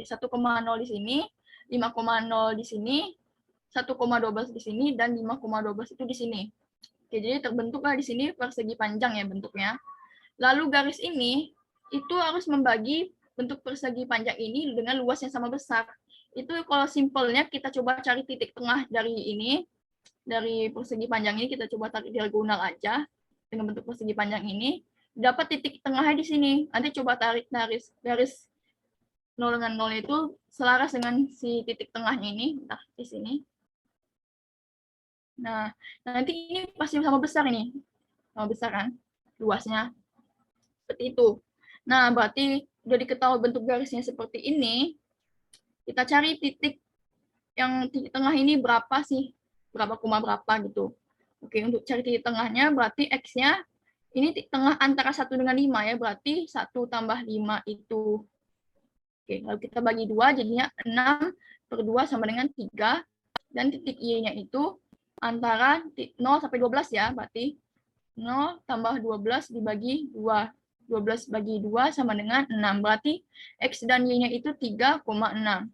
Oke, 1,0 di sini, 5,0 di sini, 1,12 di sini, dan 5,12 itu di sini. Oke, jadi terbentuklah di sini persegi panjang ya bentuknya. Lalu garis ini itu harus membagi bentuk persegi panjang ini dengan luas yang sama besar. Itu kalau simpelnya kita coba cari titik tengah dari ini, dari persegi panjang ini kita coba tarik diagonal aja dengan bentuk persegi panjang ini, dapat titik tengahnya di sini. Nanti coba tarik garis 0 dengan 0 itu selaras dengan si titik tengahnya ini, entah di sini. Nah, nanti ini pasti sama besar ini. Sama besar kan luasnya. Seperti itu. Nah, berarti udah diketahui bentuk garisnya seperti ini. Kita cari titik yang titik tengah ini berapa sih? Berapa koma berapa gitu. Oke, untuk cari titik tengahnya berarti X-nya ini titik tengah antara 1 dengan 5 ya. Berarti 1 tambah 5 itu. Oke, lalu kita bagi 2 jadinya 6/2 sama dengan 3. Dan titik Y-nya itu antara 0 sampai 12 ya. Berarti 0 tambah 12 dibagi 2. 12 bagi 2 sama dengan 6. Berarti X dan Y-nya itu 3,6.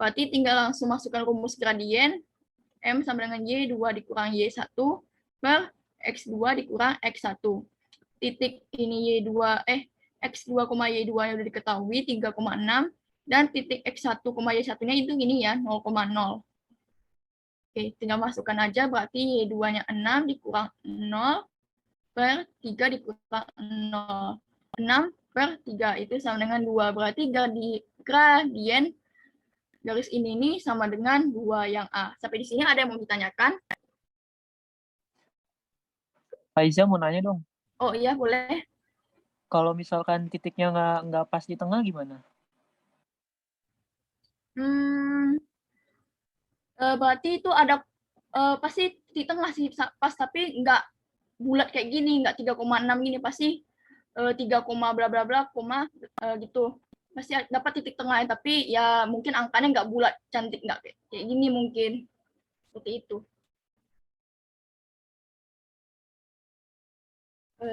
Berarti tinggal langsung masukkan rumus gradien. M sama dengan Y 2 dikurang Y1 per X2 dikurang X1. Titik ini Y2, X2, Y2 yang sudah diketahui 3,6. Dan titik X1, Y1-nya itu ini ya 0,0. Oke, tinggal masukkan aja berarti Y2-nya 6 dikurang 0 per 3 dikurang 0. 6 per 3 itu sama dengan 2. Berarti gradien garis ini nih sama dengan 2 yang A. Sampai di sini ada yang mau ditanyakan? Faiza mau nanya dong. Oh iya, boleh. Kalau misalkan titiknya nggak pas di tengah gimana? Berarti itu ada pasti di tengah sih pas, tapi nggak bulat kayak gini, nggak 3,6 gini, pasti 3, bla bla bla, gitu. Pasti dapat titik tengah, tapi ya mungkin angkanya nggak bulat cantik, nggak kayak gini mungkin. Seperti itu.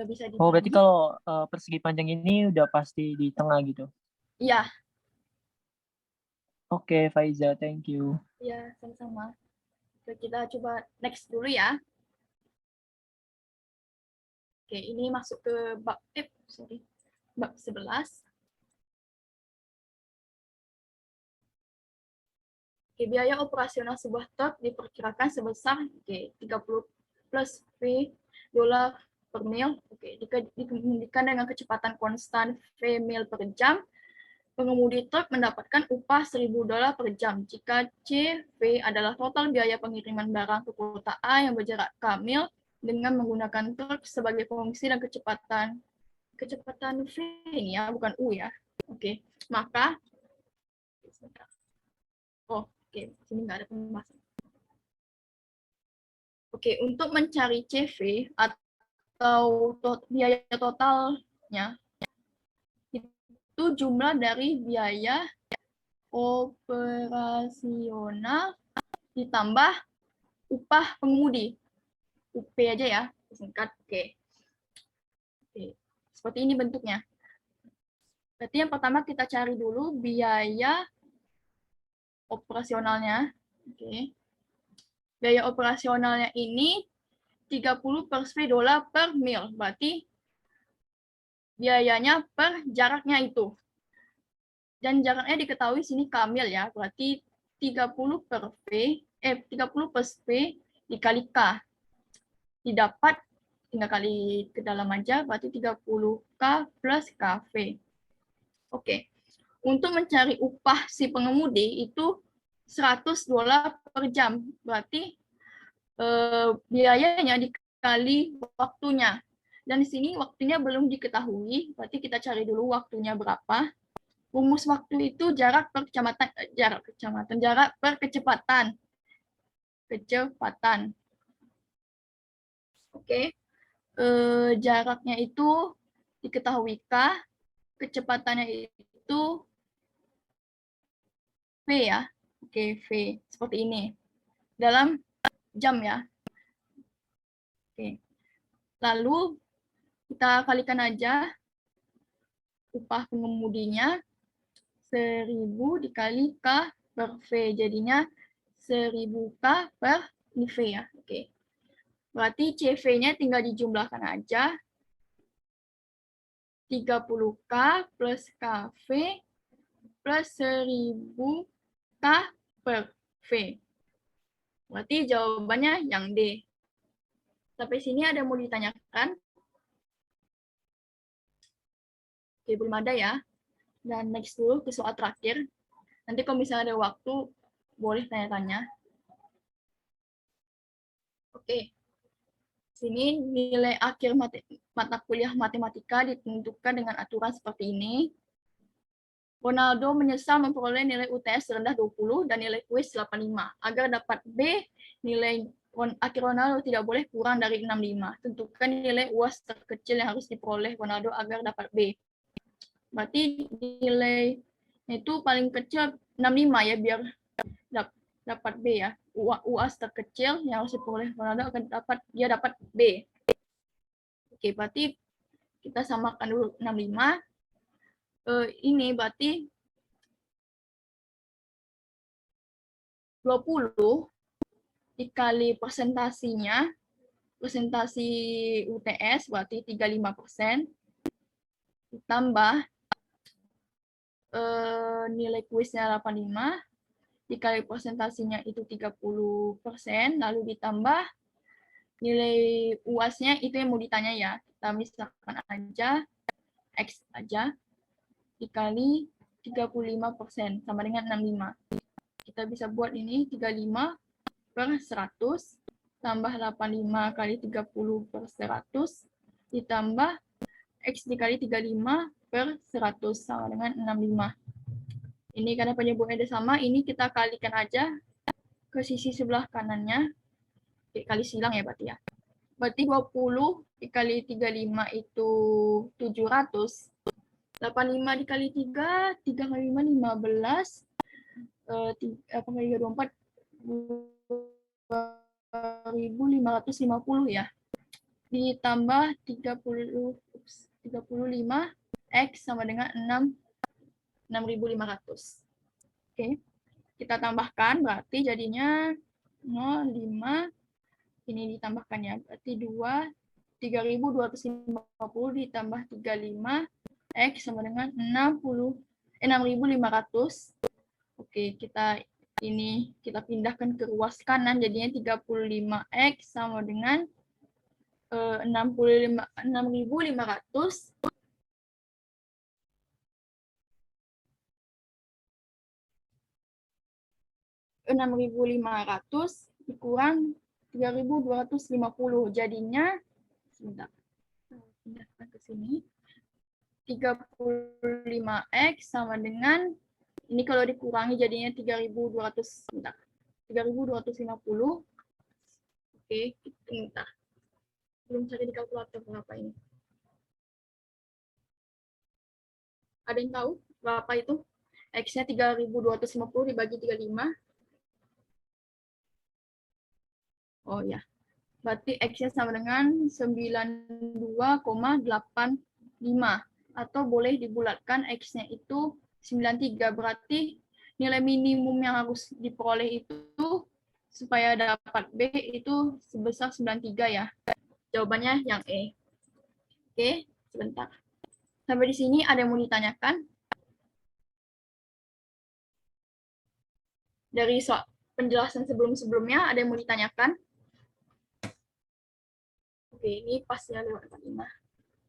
Bisa Oh, berarti dibagi. kalau persegi panjang ini udah pasti di tengah gitu. Iya, Oke, Faiza, thank you. iya sama-sama. Kita coba next dulu ya. Oke, ini masuk ke bab 11. Oke, biaya operasional sebuah truk diperkirakan sebesar 30 plus V dolar per mil. Oke, dikemudikan dengan kecepatan konstan V mil per jam, pengemudi truk mendapatkan upah 1.000 dolar per jam jika CV adalah total biaya pengiriman barang ke kota A yang berjarak K mil dengan menggunakan truk sebagai fungsi dan kecepatan V ini ya, bukan U ya. Oke, maka oke, sini nggak ada pembahasan. Oke, untuk mencari CV atau biaya totalnya, itu jumlah dari biaya operasional ditambah upah pengemudi. UP aja ya, singkat. Oke. Seperti ini bentuknya. Berarti yang pertama kita cari dulu biaya operasionalnya. Oke. Biaya operasionalnya ini 30 per dolar per mil. Berarti biayanya per jaraknya itu. Dan jaraknya diketahui sini kamil ya, berarti 30 per V, 30 per V dikali K. Didapat, tinggal kali ke dalam aja, berarti 30K plus KV. Oke, untuk mencari upah si pengemudi itu 100 dolar per jam, berarti biayanya dikali waktunya. Dan di sini waktunya belum diketahui, berarti kita cari dulu waktunya berapa. Rumus waktu itu jarak per kecepatan. Oke. Jaraknya itu diketahui K, kecepatannya itu V ya. Oke, V. Seperti ini. Dalam jam ya. Oke. Lalu kita kalikan aja upah pengemudinya 1000 dikali K per V. Jadinya 1000K per ini V ya. Oke. Berarti CV-nya tinggal dijumlahkan aja. 30K plus KV plus 1000K per V. Berarti jawabannya yang D. Sampai sini ada yang mau ditanyakan? Oke, belum ada ya. Dan next dulu ke soal terakhir. Nanti kalau misalnya ada waktu, boleh tanya-tanya. Oke. Sini nilai akhir mata kuliah matematika ditentukan dengan aturan seperti ini. Ronaldo menyesal memperoleh nilai UTS rendah 20 dan nilai kuis 85. Agar dapat B, nilai akhir Ronaldo tidak boleh kurang dari 65. Tentukan nilai UAS terkecil yang harus diperoleh Ronaldo agar dapat B. Berarti nilai itu paling kecil 65 ya, biar dapat B ya. UAS terkecil yang harus diperoleh Ronaldo akan dapat B. Oke, berarti kita samakan dulu 65. Ini berarti 20 dikali persentasinya, persentasi UTS berarti 35%, ditambah nilai kuisnya 85, dikali persentasinya itu 30%, lalu ditambah nilai UAS-nya itu yang mau ditanya ya. Kita misalkan aja, X aja, dikali 35% sama dengan 65. Kita bisa buat ini 35 per 100 tambah 85 kali 30 per 100 ditambah X dikali 35 per 100 sama dengan 65. Ini karena penyebutnya sama, ini kita kalikan aja ke sisi sebelah kanannya. Oke, kali silang ya berarti ya. Berarti 20 dikali 35 itu 700. 85 dikali 3, 3 kali 5, 15. 8 kali 24, 2.550 ya. Ditambah 35, X sama dengan 6.500. Oke, kita tambahkan, berarti jadinya 0,5, ini ditambahkan ya, berarti 3.250 ditambah 35, X sama dengan 6.500. Oke, kita pindahkan ke ruas kanan, jadinya 35X sama dengan 6.500 dikurang 3.250, jadinya sebentar, pindahkan ke sini, 35X sama dengan, ini kalau dikurangi jadinya 3.250. Oke, bentar. Belum cari di kalkulator berapa ini. Ada yang tahu berapa itu? X-nya 3.250 dibagi 35. Oh ya. Berarti X-nya sama dengan 92,85. Atau boleh dibulatkan X-nya itu 93. Berarti nilai minimum yang harus diperoleh itu supaya dapat B itu sebesar 93 ya. Jawabannya yang E. Oke, sebentar. Sampai di sini ada yang mau ditanyakan? Dari penjelasan sebelum-sebelumnya ada yang mau ditanyakan? Oke, ini pasnya lewat 45.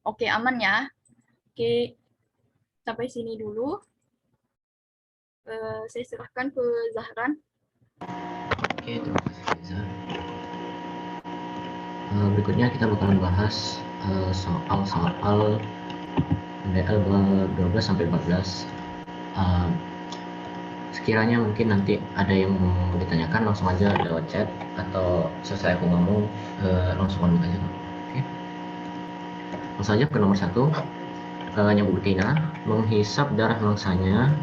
Oke, aman ya. Oke, sampai sini dulu. Saya serahkan ke Zahran. Oke, terima kasih Reza. Berikutnya kita bakal membahas soal-soal MBL 12 sampai 14. Sekiranya mungkin nanti ada yang mau ditanyakan, langsung aja lewat chat, atau selesai aku ngomong langsung ngomong aja. Oke. Langsung aja ke nomor 1. Yang Bu Tina menghisap darah mangsanya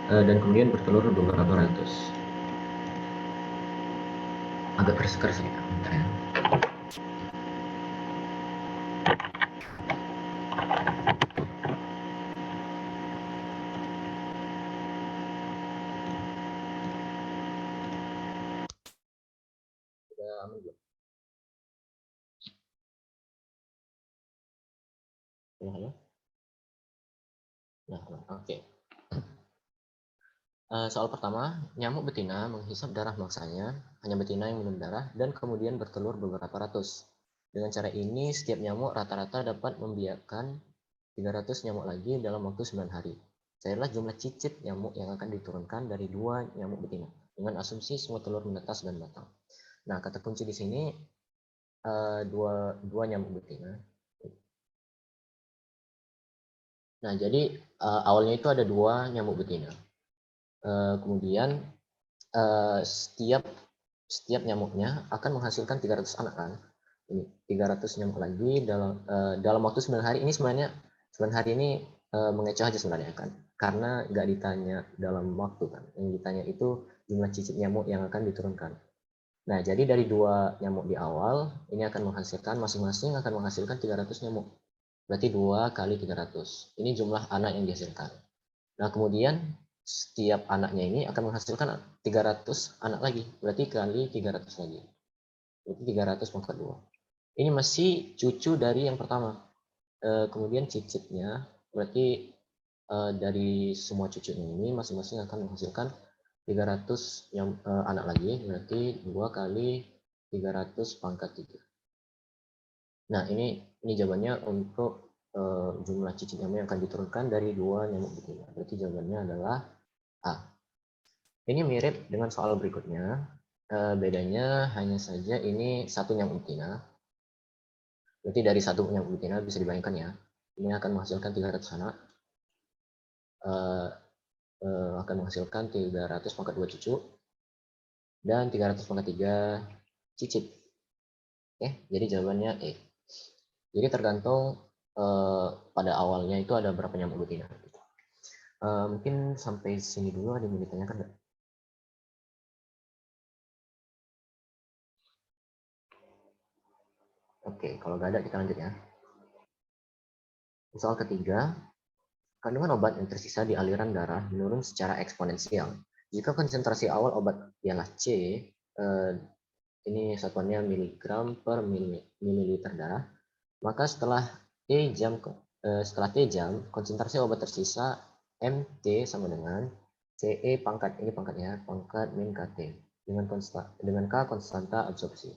dan kemudian bertelur 200. Agak keras-keras ya, bentar ya. aman belum? Halo? Nah, oke. Soal pertama, nyamuk betina menghisap darah mangsanya, hanya betina yang minum darah, dan kemudian bertelur beberapa ratus. Dengan cara ini, setiap nyamuk rata-rata dapat membiarkan 300 nyamuk lagi dalam waktu 9 hari. Carilah jumlah cicit nyamuk yang akan diturunkan dari 2 nyamuk betina, dengan asumsi semua telur menetas dan matang. Nah, kata kunci di sini, dua nyamuk betina. Nah, jadi awalnya itu ada 2 nyamuk betina. Kemudian setiap nyamuknya akan menghasilkan 300 anak kan. Ini 300 nyamuk lagi dalam waktu 9 hari. Ini sebenarnya 9 hari ini mengecoh aja sebenarnya kan. Karena nggak ditanya dalam waktu kan. Yang ditanya itu jumlah cicit nyamuk yang akan diturunkan. Nah, jadi dari 2 nyamuk di awal, ini akan menghasilkan, masing-masing akan menghasilkan 300 nyamuk. Berarti 2 kali 300. Ini jumlah anak yang dihasilkan. Nah, kemudian setiap anaknya ini akan menghasilkan 300 anak lagi. Berarti kali 300 lagi. Berarti 300 pangkat 2. Ini masih cucu dari yang pertama. Kemudian cicitnya, berarti dari semua cucunya ini masing-masing akan menghasilkan 300 anak lagi. Berarti 2 kali 300 pangkat 3. Nah, ini jawabannya untuk jumlah cicit nyamuk yang akan diturunkan dari 2 nyamuk betina. Berarti jawabannya adalah A. Ini mirip dengan soal berikutnya. Bedanya hanya saja ini 1 nyamuk betina. Berarti dari 1 nyamuk betina bisa dibayangkan ya. Ini akan menghasilkan 300 anak. Akan menghasilkan 300 pangkat 2 cucu. Dan 300 pangkat 3 cicit. Oke, jadi jawabannya E. Jadi tergantung pada awalnya itu ada berapa nyamuk betina. Mungkin sampai sini dulu ada yang mau ditanyakan nggak? Oke, kalau nggak ada kita lanjut ya. Soal ketiga, kandungan obat yang tersisa di aliran darah menurun secara eksponensial. Jika konsentrasi awal obat ialah C, ini satuannya miligram per mililiter darah, maka setelah T jam, konsentrasi obat tersisa MT sama dengan CE pangkat, ini pangkatnya, pangkat min KT, dengan K konstanta absorpsi.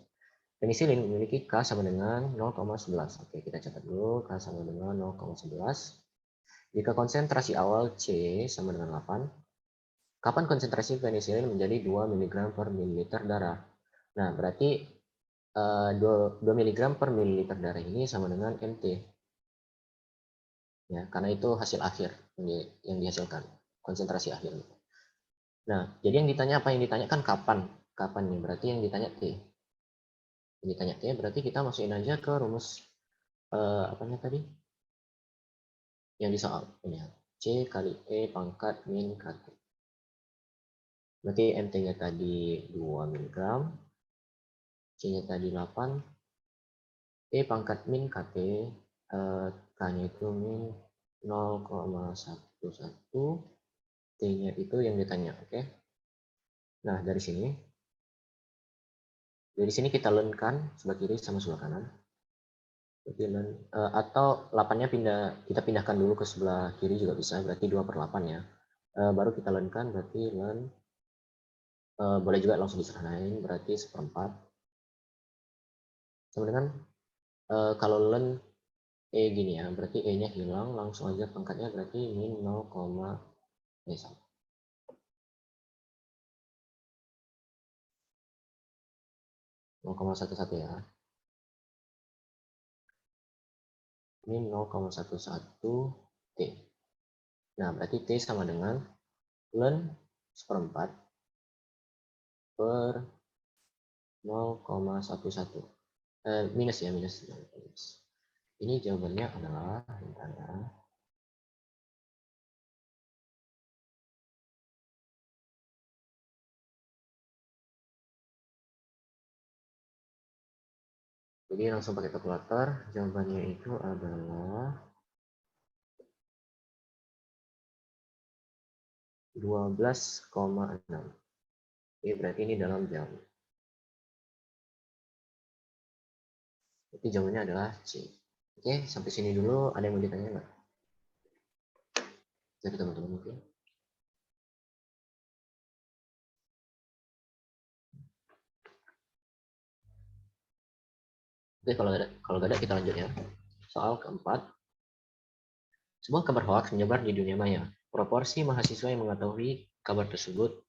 Penisilin memiliki K sama dengan 0,11. Oke, kita catat dulu, K sama dengan 0,11. Jika konsentrasi awal C sama dengan 8, kapan konsentrasi penisilin menjadi 2 mg per mililiter darah? Nah, berarti 2 mg per mililiter darah ini sama dengan MT. Ya, karena itu hasil akhir yang dihasilkan, konsentrasi akhir. Nah, jadi yang ditanya apa? Yang ditanya kan kapan? Kapan nih? Berarti yang ditanya T. Yang ditanya T berarti kita masukin aja ke rumus apanya tadi? Yang di soal ini ya. C kali E pangkat min KT. Berarti MT-nya tadi 2 mg, C-nya tadi 8, E pangkat min KT, K-nya itu min 0,11, T-nya itu yang ditanya, oke? Nah, dari sini kita learn-kan sebelah kiri sama sebelah kanan. Atau 8-nya kita pindahkan dulu ke sebelah kiri juga bisa, berarti 2/8 ya. Baru kita learn-kan, berarti learn, boleh juga langsung diserahin, berarti 1/4. Sama dengan kalau learn E gini ya, berarti E-nya hilang, langsung aja pangkatnya berarti min 0,11 ya. Min 0,11 T. Nah, berarti T sama dengan ln 1/4 per 0,11. Minus ya, minus. Ini jawabannya adalah, bentar ya. Jadi langsung pakai kalkulator, jawabannya itu adalah 12,6. Oke, berarti ini dalam jam. Jadi jawabannya adalah C. Oke, sampai sini dulu. Ada yang mau ditanya nggak? Dari teman-teman mungkin. Oke, kalau nggak ada kita lanjut ya. Soal keempat. Sebuah kabar hoax menyebar di dunia maya. Proporsi mahasiswa yang mengetahui kabar tersebut.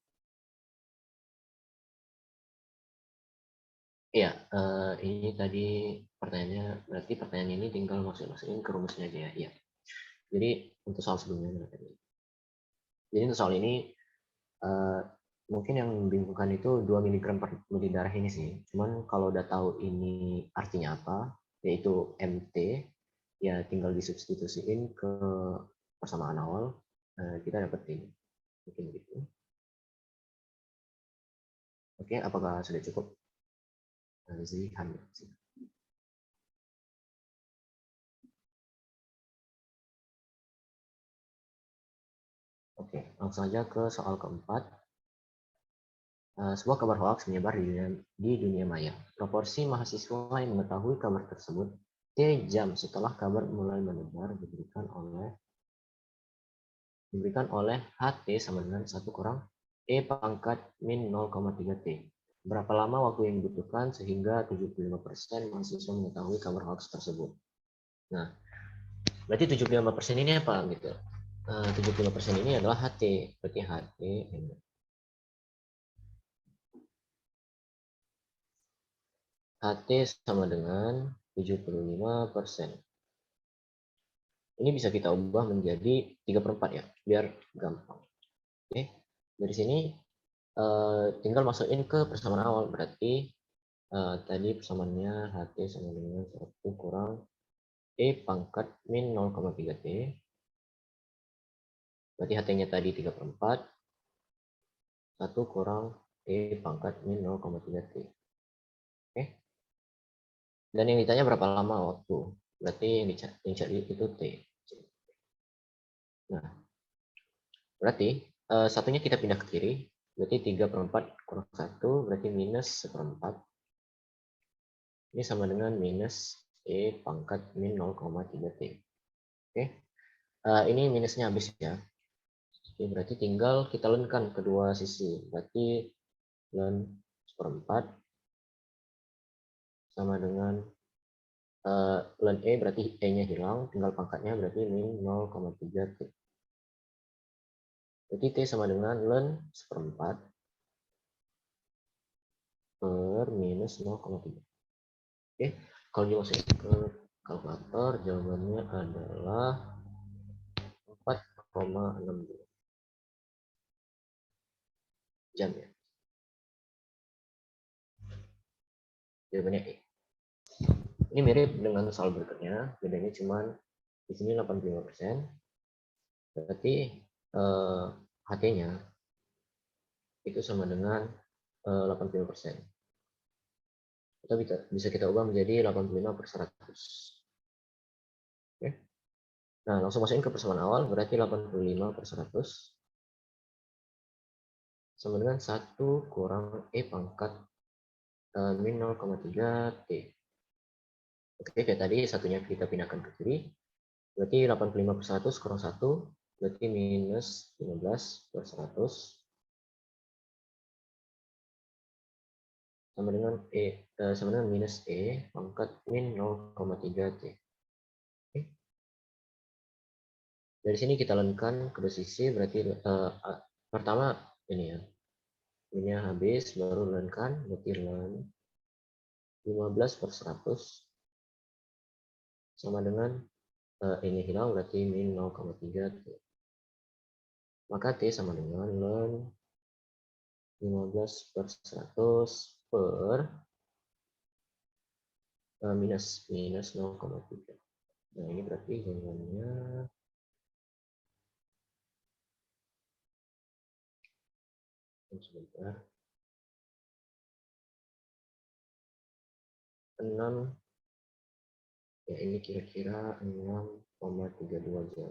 Iya, ini tadi pertanyaannya, berarti pertanyaan ini tinggal masukin ke rumusnya aja ya. Iya. Jadi untuk soal sebelumnya tadi. Jadi untuk soal ini mungkin yang membingungkan itu 2 mg per mili darah ini sih. Cuman kalau udah tahu ini artinya apa, yaitu MT, ya tinggal disubstitusiin ke persamaan awal, kita dapetin. Mungkin begitu. Oke, apakah sudah cukup? Zihan. Oke, langsung aja ke soal keempat. Sebuah kabar hoax menyebar di dunia maya. Proporsi mahasiswa yang mengetahui kabar tersebut T jam setelah kabar mulai menyebar diberikan oleh HT sama dengan 1 kurang E pangkat min 0,3 T. Berapa lama waktu yang dibutuhkan sehingga 75% mahasiswa mengetahui kabar hoax tersebut? Nah, berarti 75% ini apa gitu? 75% ini adalah HT, berarti HT HT sama dengan 75%. Ini bisa kita ubah menjadi 3/4 ya, biar gampang. Oke, dari sini tinggal masukin ke persamaan awal, berarti tadi persamaannya HT sama dengan 1 kurang E pangkat min 0,3 T. Berarti HT-nya tadi 3/4. 1 kurang E pangkat min 0,3 T. Oke. Dan yang ditanya berapa lama waktu. Berarti yang dicari itu T. Nah, berarti satunya kita pindah ke kiri. Berarti 3/4 kurang 1. Berarti minus 1/4. Ini sama dengan minus E pangkat min 0,3 T. Oke. Ini minusnya habis ya. Oke, berarti tinggal kita lenkan kedua sisi. Berarti len 1/4 sama dengan len E, berarti E-nya hilang, tinggal pangkatnya berarti min 0,3 T. Berarti T sama dengan len 1/4 per minus 0,3. Oke, kalau dimasukin ke kalkulator, jawabannya adalah 4,62 jam ya. Jawabannya E. Ini mirip dengan soal berikutnya, bedanya cuma di sini 85%. Berarti HT-nya itu sama dengan 85%. Kita bisa kita ubah menjadi 85/100. Oke. Nah, langsung masukin ke persamaan awal, berarti 85/100 sama dengan 1 kurang E pangkat min 0,3 T. Oke, kayak tadi satunya kita pindahkan ke kiri. Berarti 85/100 kurang 1, berarti minus 15/100 sama dengan sama dengan minus E pangkat min 0,3 T. Oke. Dari sini kita lenkan kedua sisi, berarti pertama ini ya. Ini habis, baru lenkan, berarti len 15/100 sama dengan ini hilang, berarti min 0,3 T. Maka T sama dengan len 15/100 per minus 0,3. Nah, ini berarti jawabannya sebentar. 6, ya ini kira-kira 6,32 jam.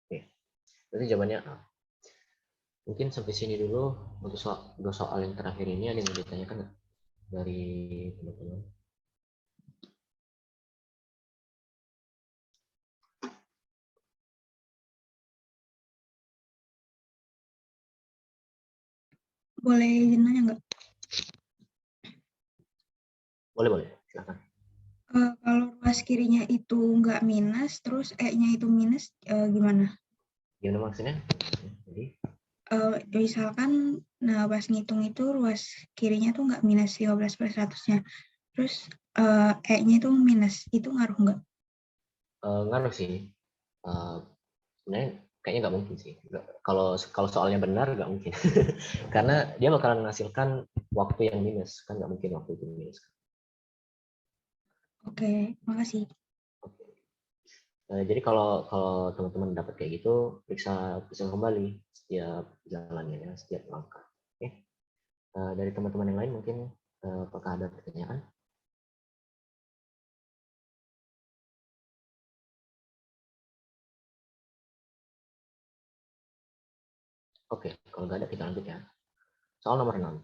Oke, berarti jawabannya A. Mungkin sampai sini dulu untuk soal yang terakhir ini, ada yang mau ditanyakan nggak? dari teman-teman? Boleh izin nanya nggak? Boleh, silakan. Kalau ruas kirinya itu nggak minus, terus E-nya itu minus, gimana? Gimana maksudnya? Jadi, Misalkan, nah pas ngitung itu ruas kirinya tuh nggak minus 15/100-nya. Terus E-nya itu minus, itu ngaruh nggak? ngaruh sih. Sebenarnya kayaknya nggak mungkin sih. Kalau soalnya benar nggak mungkin. Karena dia bakalan menghasilkan waktu yang minus, kan nggak mungkin waktu itu minus. Oke, makasih. Jadi kalau teman-teman dapat kayak gitu, periksa kembali setiap jalannya ya, setiap langkah. Oke. Dari teman-teman yang lain mungkin apakah ada pertanyaan? Oke, kalau nggak ada kita lanjut ya. Soal nomor 6.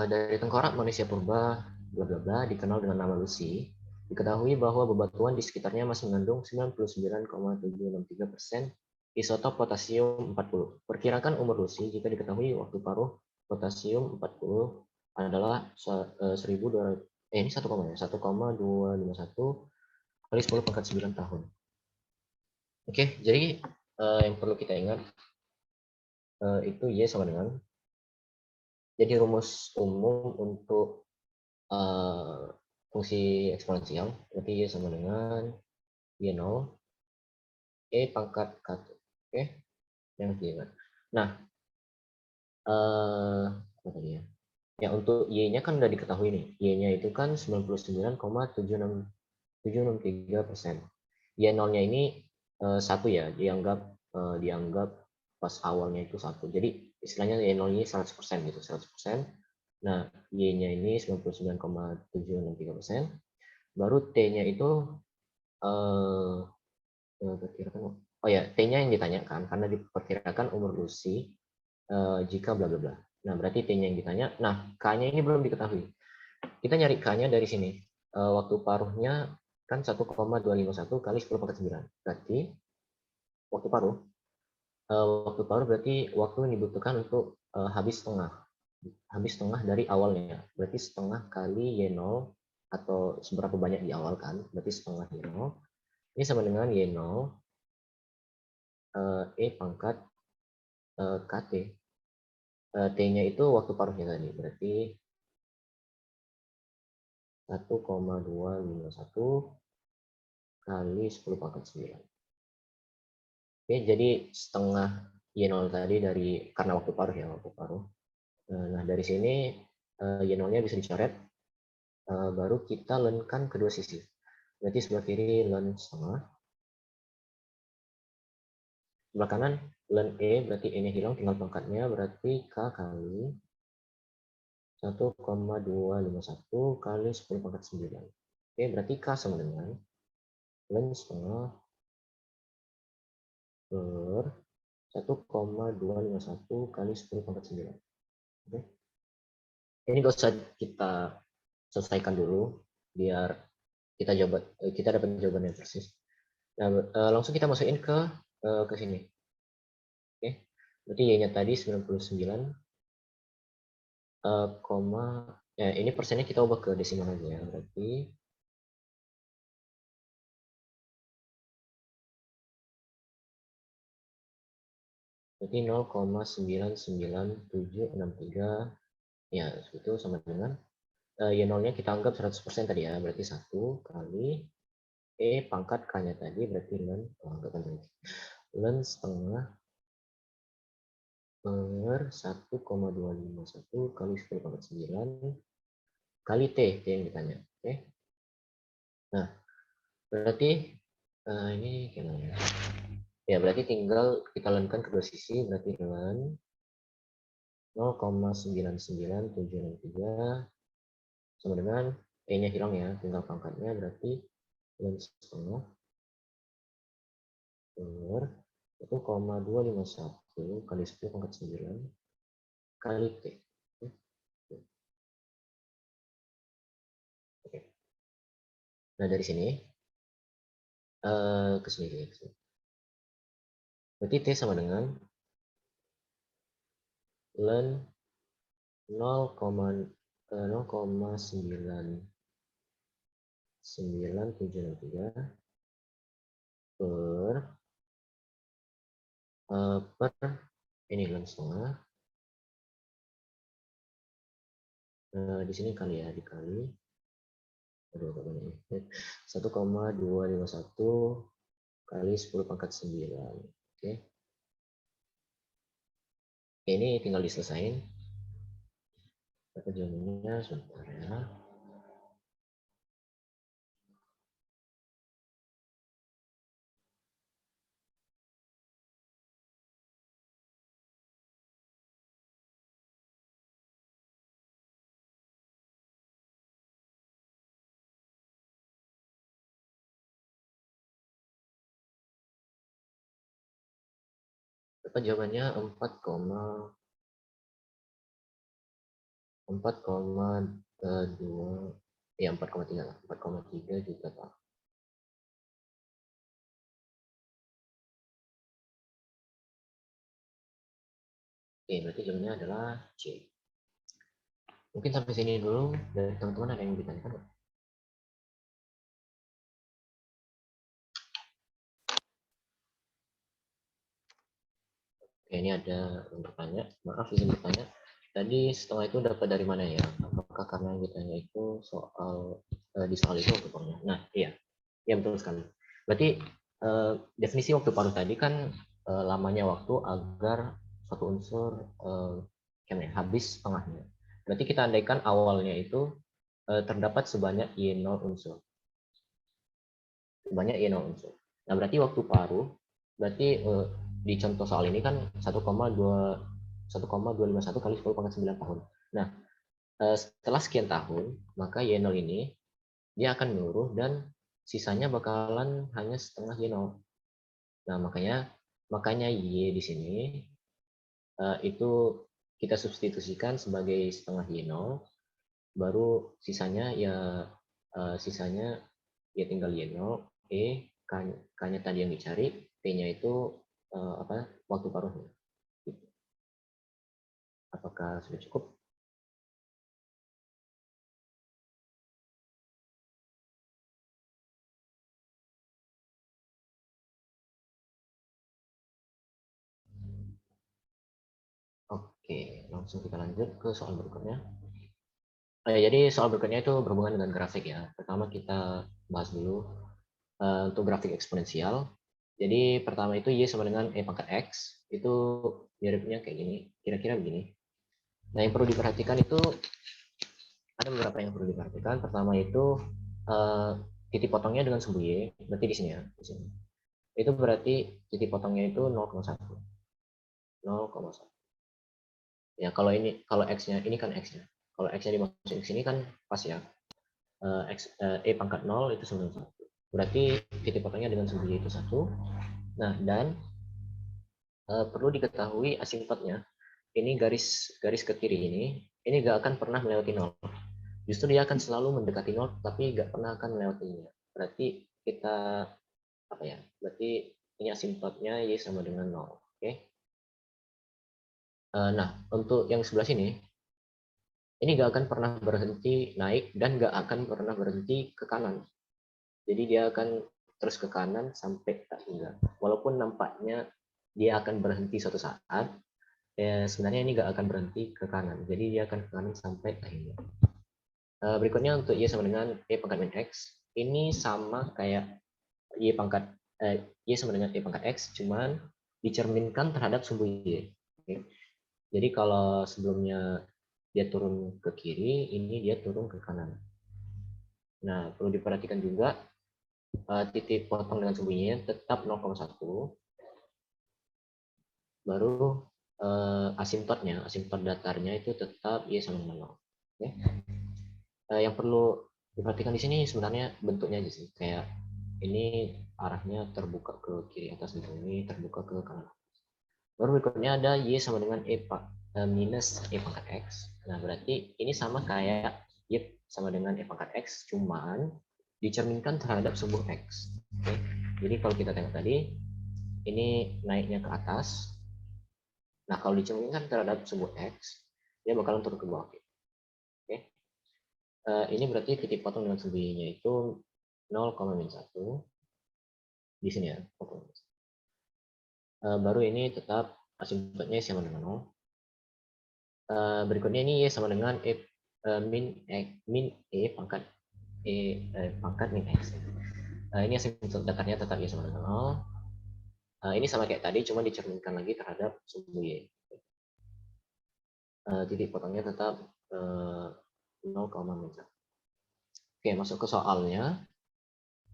Dari tengkorak manusia purba, bla bla bla, dikenal dengan nama Lucy, diketahui bahwa bebatuan di sekitarnya masih mengandung 99,763% isotop potasium 40. Perkirakan umur Lucy jika diketahui waktu paruh potasium 40 adalah 1,251 kali 10 pangkat 9 tahun. Oke, jadi yang perlu kita ingat itu Y sama dengan, jadi rumus umum untuk fungsi eksponensial, berarti Y sama dengan Y0 E pangkat K1. Oke, yang diingat. Nah, apa tadi ya? Ya, untuk Y-nya kan udah diketahui nih. Y-nya itu kan 99,763%. Y0-nya ini 1 ya, dianggap pas awalnya itu 1. Jadi istilahnya Y0 ini 100% gitu, 100%. Nah, Y-nya ini 99,763%. Baru T-nya itu diperkirakan, oh ya, T-nya yang ditanyakan karena diperkirakan umur Lucy jika bla bla bla. Nah, berarti T-nya yang ditanya. Nah, K-nya ini belum diketahui. Kita nyari K-nya dari sini. Waktu paruhnya kan 1,251 kali 10 pangkat 9. Berarti waktu paruh berarti waktu yang dibutuhkan untuk habis setengah dari awalnya. Berarti setengah kali Y0 atau seberapa banyak di awal kan, berarti setengah Y0. Ini sama dengan Y0 E pangkat KT. T-nya itu waktu paruhnya tadi, berarti 1,251 kali 10 pangkat 9. Oke, jadi setengah Y0 tadi karena waktu paruh ya, waktu paruh. Nah, dari sini Y0-nya bisa dicoret, baru kita lenkan kedua sisi. Berarti sebelah kiri len setengah, sebelah kanan len E, berarti E-nya hilang, tinggal pangkatnya, berarti K kali 1,251 kali 10 pangkat 9. Oke, berarti K sama dengan len setengah per 1,251 kali 10 pangkat 9. Oke. Ini gak usah kita selesaikan dulu, biar kita dapat jawaban yang persis. Nah, langsung kita masukin ke sini. Oke. Berarti Y-nya tadi 99, ini persennya kita ubah ke desimal aja ya. Berarti berarti 0,99763 ya, itu sama dengan Y0-nya kita anggap 100% tadi ya, berarti 1 kali E pangkat K-nya tadi, berarti len setengah per 1,251 kali 10 pangkat 9 kali T yang ditanya. Oke. Nah, berarti ini gimana ya? Ya, berarti tinggal kita lenkan kedua sisi, berarti len 0,99763 sama dengan E-nya hilang ya, tinggal pangkatnya, berarti len setengah per 1,251 kali 10 pangkat 9 kali T. Nah, dari sini ke sini. Berarti T sama dengan ln 0,9703 per ini ln setengah. Di sini kali ya, dikali 1,251 kali 10 pangkat 9. Oke. Ini tinggal diselesain. Dapat jawabannya sebentar ya. Dapat jawabannya 4,2 ya 4,3 juta Pak. Oke, berarti jawabannya adalah C. Mungkin sampai sini dulu. Dan teman-teman ada yang ditanyakan? Oke, ini ada yang bertanya. Maaf izin bertanya. Tadi setengah itu dapat dari mana ya? Apakah karena yang ditanya itu soal di soal itu waktu paruhnya? Nah, iya. Ya betul sekali. Berarti definisi waktu paruh tadi kan lamanya waktu agar suatu unsur habis setengahnya. Berarti kita andaikan awalnya itu terdapat sebanyak Y0 unsur. Sebanyak Y0 unsur. Nah, berarti waktu paruh, berarti di contoh soal ini kan 1,251 kali 10 pangkat 9 tahun. Nah, setelah sekian tahun, maka Y0 ini dia akan menurun dan sisanya bakalan hanya setengah Y0. Nah, makanya Y di sini itu kita substitusikan sebagai setengah Y0, baru sisanya ya tinggal Y0, K-nya tadi yang dicari, T-nya itu waktu paruhnya. Apakah sudah cukup? Oke, langsung kita lanjut ke soal berikutnya. Jadi soal berikutnya itu berhubungan dengan grafik ya. Pertama kita bahas dulu untuk grafik eksponensial. Jadi pertama itu Y sama dengan E pangkat X. Itu miripnya kayak gini, kira-kira begini. Nah, yang perlu diperhatikan itu ada beberapa yang perlu diperhatikan. Pertama itu titik potongnya dengan sumbu Y, berarti di sini ya. Di sini. Itu berarti titik potongnya itu 0,1. 0,1. Ya, kalau X-nya, ini kan X-nya. Kalau X-nya dimasukin ke sini kan pas ya. E pangkat 0 itu sama dengan 1. Berarti titik potongnya dengan sumbu Y itu 1. Nah, dan perlu diketahui asimptotnya. Ini garis ke kiri ini nggak akan pernah melewati 0. Justru dia akan selalu mendekati 0, tapi nggak pernah akan melewatinya. Berarti berarti ini asimptotnya Y sama dengan 0. Oke. Nah, untuk yang sebelah sini, ini nggak akan pernah berhenti naik dan nggak akan pernah berhenti ke kanan. Jadi dia akan terus ke kanan sampai tak hingga. Walaupun nampaknya dia akan berhenti suatu saat, sebenarnya ini nggak akan berhenti ke kanan. Jadi dia akan ke kanan sampai tak hingga. Berikutnya untuk Y sama dengan E pangkat min X. Ini sama kayak Y sama dengan E pangkat X, cuman dicerminkan terhadap sumbu Y. Okay. Jadi kalau sebelumnya dia turun ke kiri, ini dia turun ke kanan. Nah, perlu diperhatikan juga titik potong dengan sumbunya tetap 0,1. Baru asimptot datarnya itu tetap Y sama dengan 0. Okay. Yang perlu diperhatikan di sini sebenarnya bentuknya aja sih. Kayak ini arahnya terbuka ke kiri atas, ini terbuka ke kanan. Baru berikutnya ada Y sama dengan minus E pangkat X. Nah, berarti ini sama kayak Y sama dengan E pangkat X, cuman dicerminkan terhadap sebuah X. Oke. Jadi kalau kita tengok tadi, ini naiknya ke atas. Nah, kalau dicerminkan terhadap sebuah X, dia bakalan turun ke bawah. Oke. Ini berarti titik potong dengan sembunyinya itu 0,-1 di sini ya. Baru ini tetap asimptotnya sama dengan 0. Berikutnya ini Y sama dengan min E pangkat pangkat min X. Ini asimptot datarnya tetap Y sama dengan 0. Ini sama kayak tadi, cuma dicerminkan lagi terhadap sumbu Y. Titik potongnya tetap 0,-1. Oke, masuk ke soalnya.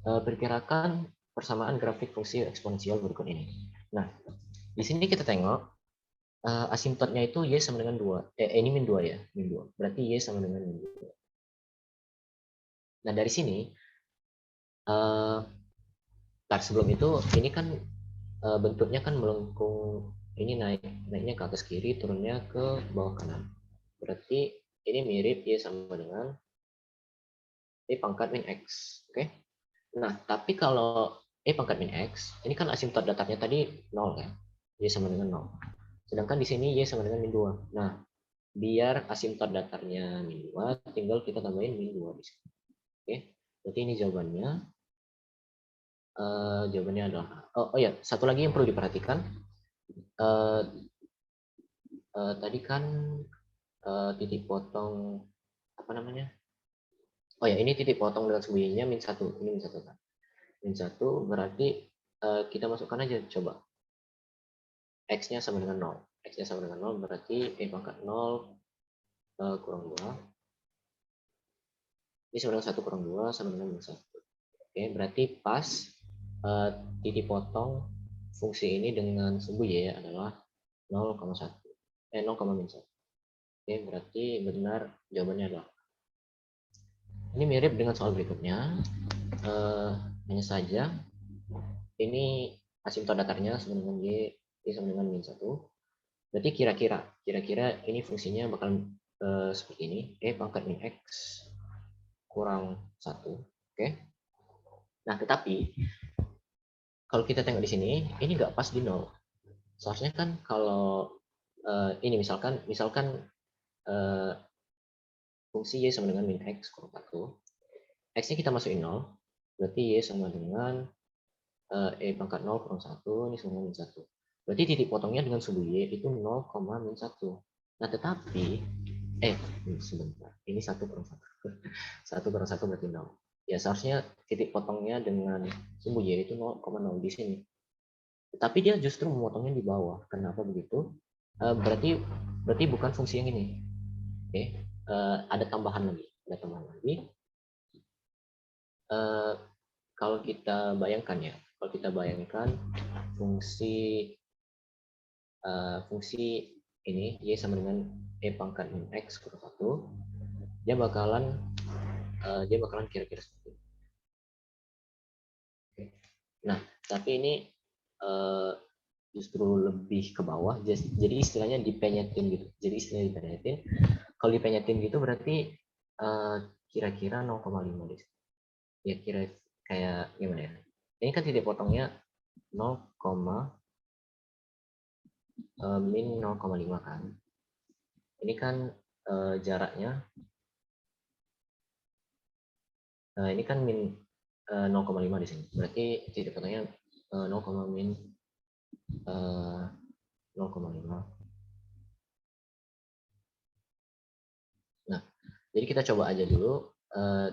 Perkirakan persamaan grafik fungsi eksponensial berikut ini. Nah, di sini kita tengok asimptotnya itu Y sama dengan 2. Ini min 2 ya, min 2. Berarti Y sama dengan min 2. Nah, dari sini, sebelum itu, ini kan bentuknya kan melengkung, ini naiknya ke atas kiri, turunnya ke bawah kanan. Berarti ini mirip Y sama dengan E pangkat min X. Oke? Nah, tapi kalau E pangkat min X, ini kan asimptot datarnya tadi 0 kan? Y sama dengan 0. Sedangkan di sini Y sama dengan min 2. Nah, biar asimptot datarnya min 2, tinggal kita tambahin min 2 di sini. Oke, berarti ini jawabannya. Jawabannya adalah oh ya, satu lagi yang perlu diperhatikan. Tadi kan titik potong apa namanya? Oh ya, ini titik potong dengan sembunyinya min 1. Ini min 1 kan? Min 1 berarti kita masukkan aja coba. X-nya sama dengan 0. X-nya sama dengan 0 berarti E pangkat 0 kurang 2. Ini sama dengan 1 kurang 2 sama dengan min 1. Oke, berarti pas titik potong fungsi ini dengan sumbu Y adalah 0,1. 0,-1. Oke, berarti benar jawabannya adalah. Ini mirip dengan soal berikutnya. Hanya saja ini asimptot datarnya sama dengan Y sama dengan min 1. Berarti kira-kira ini fungsinya bakal seperti ini. E pangkat min X kurang 1. Oke. Nah, tetapi kalau kita tengok di sini, ini nggak pas di 0. Seharusnya kan kalau ini misalkan fungsi Y sama dengan min X kurang 1. X-nya kita masukin 0. Berarti Y sama dengan E pangkat 0 kurang 1. Ini sama dengan min 1. Berarti titik potongnya dengan sumbu Y itu 0,-1. Nah, tetapi sebentar. Ini 1 kurang 1. 1 kurang 1 berarti 0. Ya, seharusnya titik potongnya dengan sumbu Y itu 0,0 di sini. Tetapi dia justru memotongnya di bawah. Kenapa begitu? Berarti bukan fungsi yang ini. Oke. Ada tambahan lagi. Kalau kita bayangkan fungsi ini Y sama dengan E pangkat min X kurang 1, dia bakalan kira-kira seperti ini. Oke. Nah, tapi ini justru lebih ke bawah, jadi istilahnya dipenyetin gitu. Kalau dipenyetin gitu berarti kira-kira 0,5 deh. Ya kira kayak gimana ya? Ini kan titik potongnya 0, min 0,5 kan. Ini kan jaraknya. Ini kan min 0,5 di sini. Berarti titik potongnya 0,-min 0,5. Nah, jadi kita coba aja dulu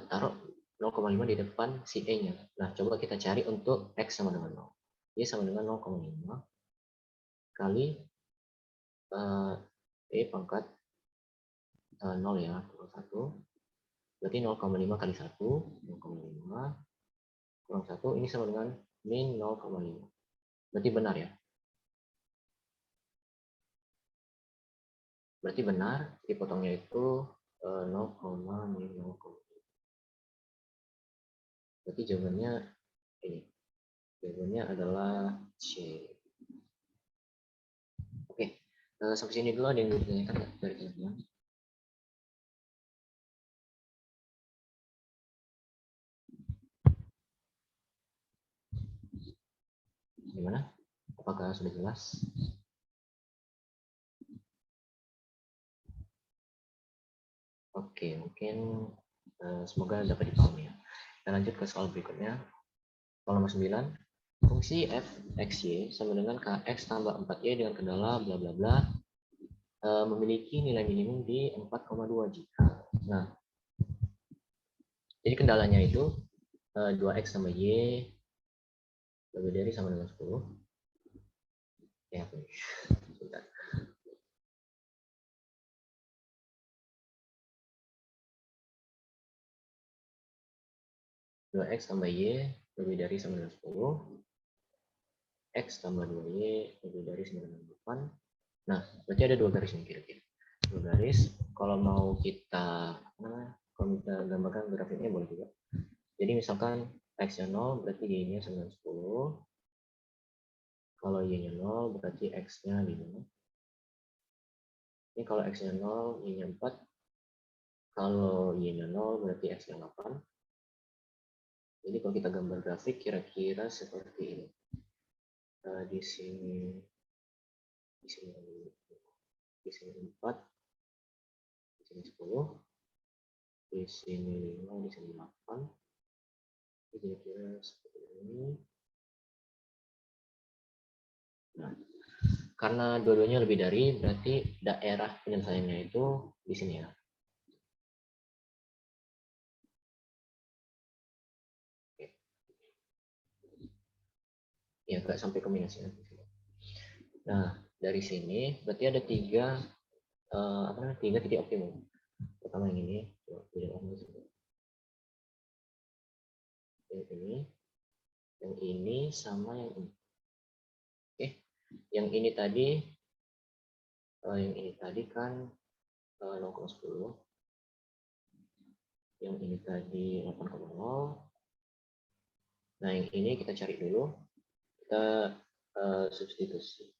taruh 0,5 di depan si E-nya. Nah, coba kita cari untuk X sama dengan 0. Y sama dengan 0,5 kali E pangkat 0 ya, kurang 1. Berarti 0,5 kali 1, 0,5 kurang 1, ini sama dengan min 0,5. Berarti benar ya? Berarti benar, dipotongnya itu 0,-0,5. Berarti jawabannya ini. Jawabannya adalah C. Oke, sampai sini dulu ada yang ditanyakan dari teman-teman. Apakah sudah jelas? Oke, mungkin semoga dapat dipahami ya. Kita lanjut ke soal berikutnya. Soal nomor 9. Fungsi f x y sama dengan kx tambah 4y dengan kendala bla bla bla memiliki nilai minimum di 4,2 jika. Nah, jadi kendalanya itu 2x tambah y lebih dari sama dengan 10. Ya, sebentar. Dua x tambah y lebih dari sama dengan 10. X tambah 2y lebih dari 9,8. Nah, berarti ada dua garis yang kira-kira. Dua garis. Kalau mau kita gambarkan grafiknya boleh juga. Jadi misalkan x-nya 0 berarti y-nya 9,10. Kalau y-nya 0 berarti x-nya 5. Ini kalau x-nya 0, y-nya 4. Kalau y-nya 0 berarti x-nya 8. Jadi kalau kita gambar grafik kira-kira seperti ini. Di sini 4, di sini 4, di sini 10, di sini 5, di sini 8. Kira-kira seperti ini. Nah, karena dua-duanya lebih dari, berarti daerah penyelesaiannya itu di sini ya. Oke. Ya, nggak sampai kombinasi. Nah, dari sini berarti ada tiga titik optimum. Pertama yang ini, yang ini sama yang ini. Oke, yang ini tadi kan 0,10. Yang ini tadi 8,0. Nah, yang ini kita cari dulu. Kita substitusi.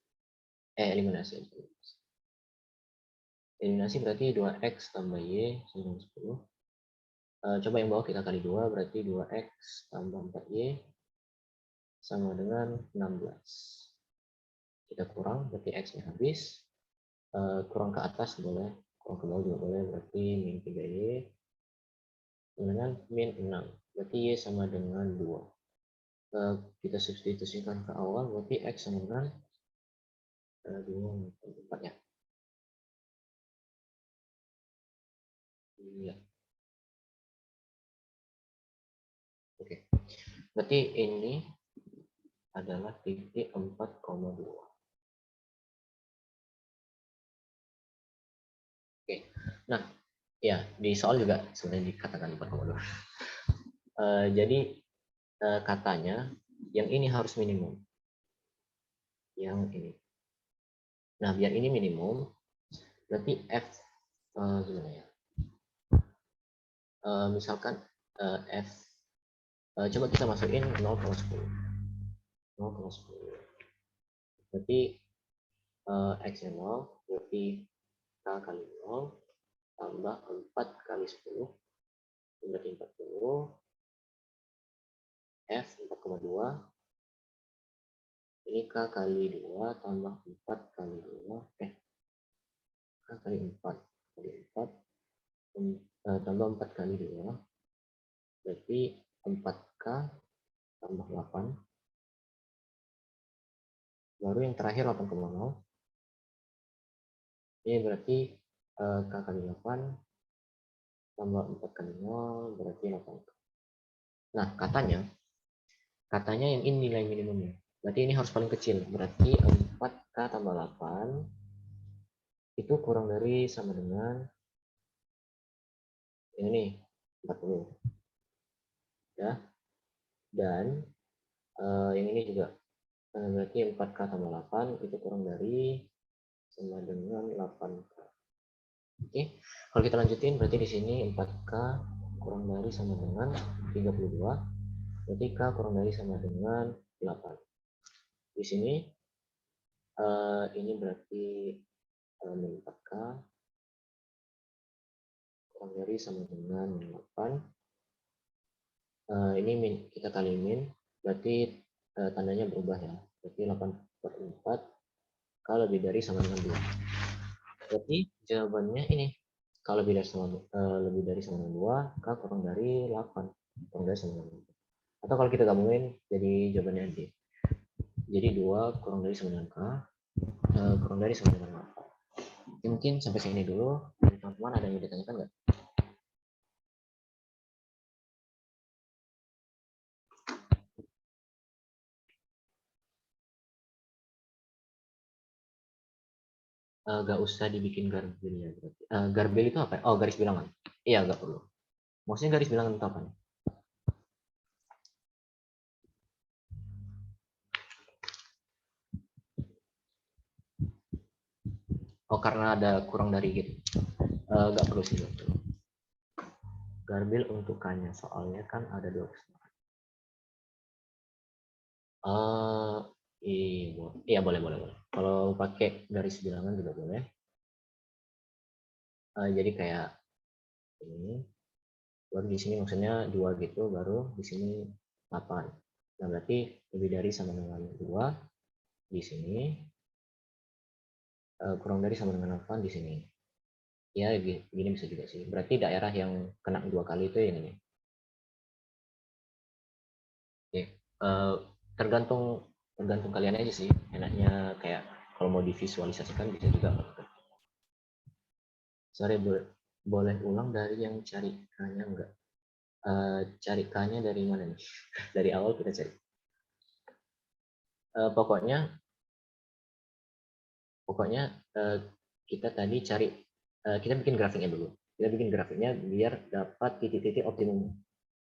Eliminasi. Eliminasi berarti 2x tambah y sama 10. Coba yang bawah kita kali 2, berarti 2x tambah 4y sama dengan 16. Kita kurang, berarti x-nya habis. Kurang ke atas boleh, kurang ke bawah juga boleh, berarti min 3y dengan min 6. Berarti y sama dengan 2. Kita substitusikan ke awal, berarti x sama dengan 2,4 ya. Iya. Oke. Berarti ini adalah titik 4,2. Oke. Nah, ya di soal juga sebenarnya dikatakan 4,2. Jadi katanya yang ini harus minimum. Yang ini. Nah, biar ini minimum, berarti f gimana ya? Misalkan f coba kita masukin 0,10. 0,10. Berarti x-nya 0, berarti k kali 0 tambah 4 kali 10 berarti 40. F 4,2. Ini k kali 2 tambah 4 kali 2. K kali 4 kali 4 tambah 4 kali 2. Berarti 4k tambah 8. Baru yang terakhir 8,0. Ini berarti k kali 8 tambah 4 kali 0 berarti 8k. Nah, katanya yang ini nilai minimumnya. Berarti ini harus paling kecil. Berarti 4k tambah 8 itu kurang dari sama dengan ini 40. Ya. Dan yang ini juga. Berarti 4k tambah 8 itu kurang dari sama dengan 8k. Oke. Kalau kita lanjutin berarti di sini 4k kurang dari sama dengan 32. Berarti k kurang dari sama dengan 8. Di sini ini berarti 4k kurang dari sama dengan 8. Ini kita kali min, berarti tandanya berubah ya. Berarti per 4 K lebih dari sama dengan 2. Berarti jawabannya ini. K lebih dari sama dengan 2, K kurang dari 8. Kurang dari sama dengan 2. Atau kalau kita gabungin jadi jawabannya D. Jadi 2 kurang dari sama dengan K, kurang dari sama dengan 8. Oke, mungkin sampai sini dulu. Teman-teman ada yang ditanyakan nggak? Nggak usah dibikin garbel ya berarti. Garbel itu apa? Oh, garis bilangan. Iya, nggak perlu. Maksudnya garis bilangan itu apa nih? Oh, karena ada kurang dari gitu. Nggak perlu sih. Nggak perlu. Garbel untuk K-nya, soalnya kan ada 2 kesetaraan. Iya, boleh. Kalau pakai garis bilangan juga boleh. Jadi kayak ini, baru di sini maksudnya 2 gitu, baru di sini 8. Nah, berarti lebih dari sama dengan 2 di sini, kurang dari sama dengan 8 di sini. Ya, gini bisa juga sih. Berarti daerah yang kena 2 kali itu yang ini. Oke. Tergantung kalian aja sih. Enaknya kayak kalau mau divisualisasikan bisa juga. Sorry, boleh ulang dari yang cari K-nya enggak? Cari K-nya dari mana nih? Dari awal kita cari. Pokoknya kita tadi cari, kita bikin grafiknya dulu. Kita bikin grafiknya biar dapat titik-titik optimum.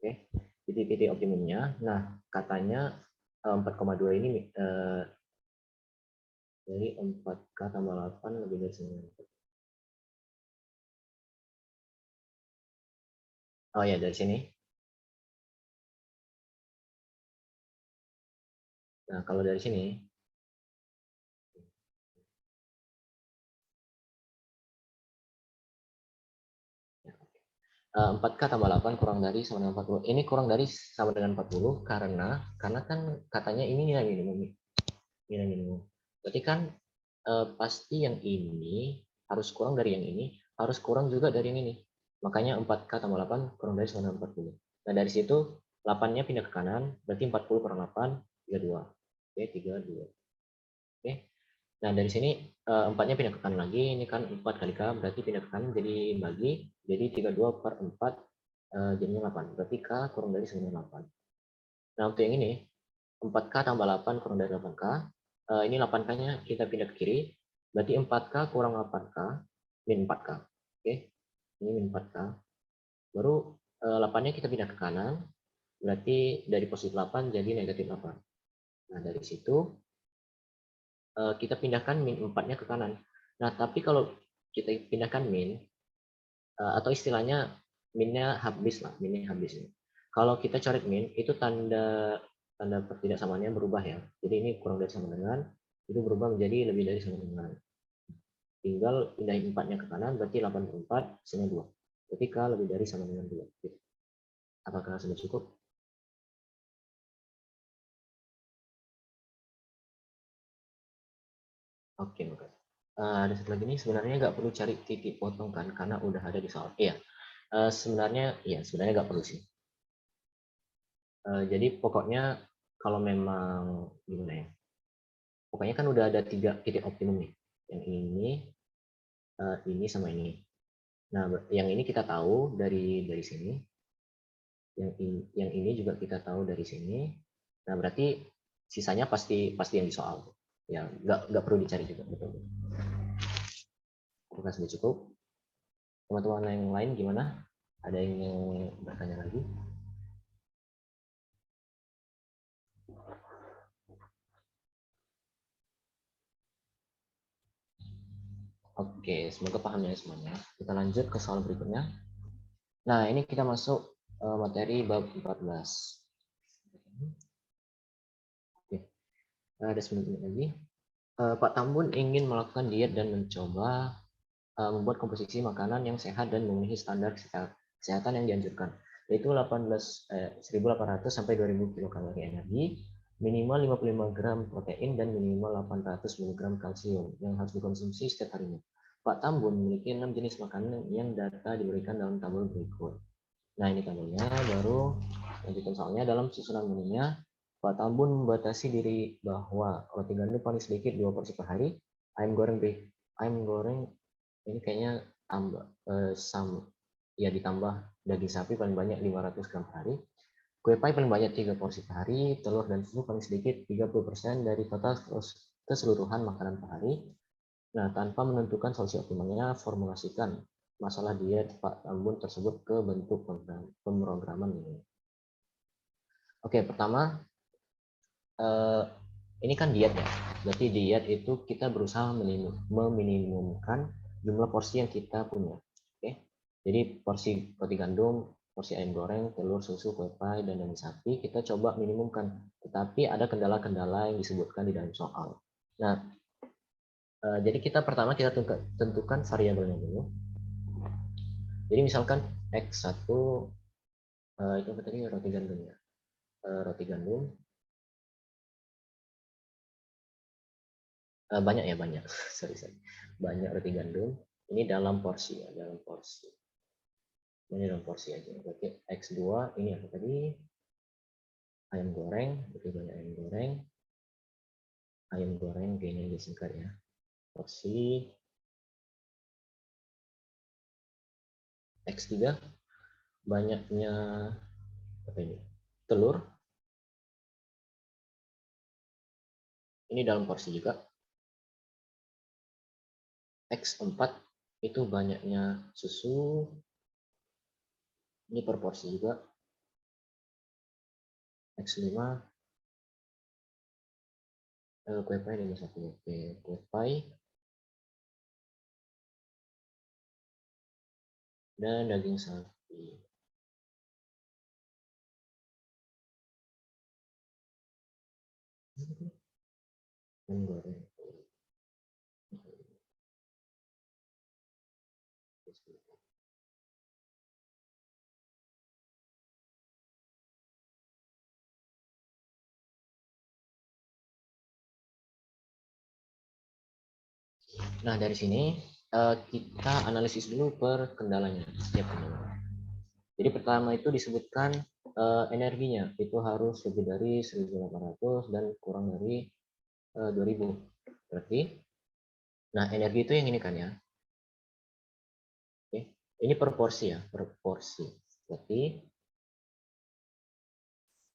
Oke, titik-titik optimumnya. Nah, katanya 4,2 ini dari 4K tambah 8 lebih dari 9. Oh ya, dari sini. Nah, kalau dari sini, 4K tambah 8 kurang dari sama dengan 40. Ini kurang dari sama dengan 40 karena kan katanya ini nilai minimum. Nilai minimum. Berarti kan pasti yang ini harus kurang dari yang ini, harus kurang juga dari ini nih. Makanya 4K tambah 8 kurang dari sama dengan 40. Nah, dari situ 8-nya pindah ke kanan, berarti 40 kurang 8, 32. Oke, 32. Oke. Nah, dari sini 4-nya pindah ke kanan lagi, ini kan 4 kali K, berarti pindah ke kanan jadi bagi, jadi 32 per 4 jadinya 8. Berarti K kurang dari 98. Nah, untuk yang ini, 4K tambah 8 kurang dari 8K, ini 8K-nya kita pindah ke kiri, berarti 4K kurang 8K, min 4K. Oke, ini min 4K. Baru 8-nya kita pindah ke kanan, berarti dari positif 8 jadi negatif 8. Nah, dari situ kita pindahkan min 4-nya ke kanan. Nah, tapi kalau kita pindahkan min, atau istilahnya minnya habis lah, minnya habis. Kalau kita coret min, itu tanda pertidaksamaannya berubah ya. Jadi ini kurang dari sama dengan, itu berubah menjadi lebih dari sama dengan. Tinggal pindahin 4-nya ke kanan, berarti 84 sama 2. Berarti K lebih dari sama dengan 2. Apakah sudah cukup? Oke, makasih. Ada satu lagi nih, sebenarnya nggak perlu cari titik potong kan, karena udah ada di soal. Iya, sebenarnya nggak perlu sih. Jadi pokoknya kalau memang gimana ya, pokoknya kan udah ada 3 titik optimum nih, yang ini sama ini. Nah, yang ini kita tahu dari sini, yang ini juga kita tahu dari sini. Nah, berarti sisanya pasti yang di soal. Ya, nggak perlu dicari juga, betul. Apakah sudah cukup? Teman-teman yang lain gimana? Ada yang bertanya lagi? Oke, semoga paham ya semuanya. Kita lanjut ke soal berikutnya. Nah, ini kita masuk materi bab 14. Oke, ada 9 menit lagi. Pak Tambun ingin melakukan diet dan mencoba membuat komposisi makanan yang sehat dan memenuhi standar kesehatan yang dianjurkan, yaitu 1800 sampai 2000 kilokalori energi, minimal 55 gram protein dan minimal 800 mg kalsium yang harus dikonsumsi setiap harinya. Pak Tambun memiliki 6 jenis makanan yang data diberikan dalam tabel berikut. Nah, ini tabelnya, baru lanjutkan soalnya. Dalam susunan menunya, Pak Tambun membatasi diri bahwa roti gandum paling sedikit 2 porsi per hari, ayam goreng ini kayaknya ditambah daging sapi paling banyak 500 gram per hari, kue pie paling banyak 3 porsi per hari, telur dan susu paling sedikit 30% dari total keseluruhan makanan per hari. Nah, tanpa menentukan solusi optimalnya, formulasikan masalah diet Pak Tambun tersebut ke bentuk pemrograman ini. Oke, pertama, ini kan diet ya. Berarti diet itu kita berusaha meminimumkan jumlah porsi yang kita punya. Oke. Jadi porsi roti gandum, porsi ayam goreng, telur, susu, kue pie, dan daging sapi kita coba minimumkan. Tetapi ada kendala-kendala yang disebutkan di dalam soal. Nah, jadi pertama kita tentukan variabelnya dulu. Jadi misalkan X1 itu apa tadi, roti gandum ya. Roti gandum banyak sorry. Banyak roti gandum ini dalam porsi ya, dalam porsi. Ini dalam porsi aja. Berarti X2 ini apa tadi? Ayam goreng, berarti banyak ayam goreng. Ayam goreng ini disingkat ya. Porsi X3 banyaknya apa ini? Telur. Ini dalam porsi juga. X4 itu banyaknya susu. Ini per porsi juga. X5 kue pie ini satu. Oke, kue pie dan daging sapi. Goreng. Nah, dari sini kita analisis dulu per kendalanya, setiap kendala. Jadi pertama itu disebutkan energinya itu harus lebih dari 1.800 dan kurang dari 2.000. Berarti, nah energi itu yang ini kan ya. Oke. Ini per porsi ya, per porsi.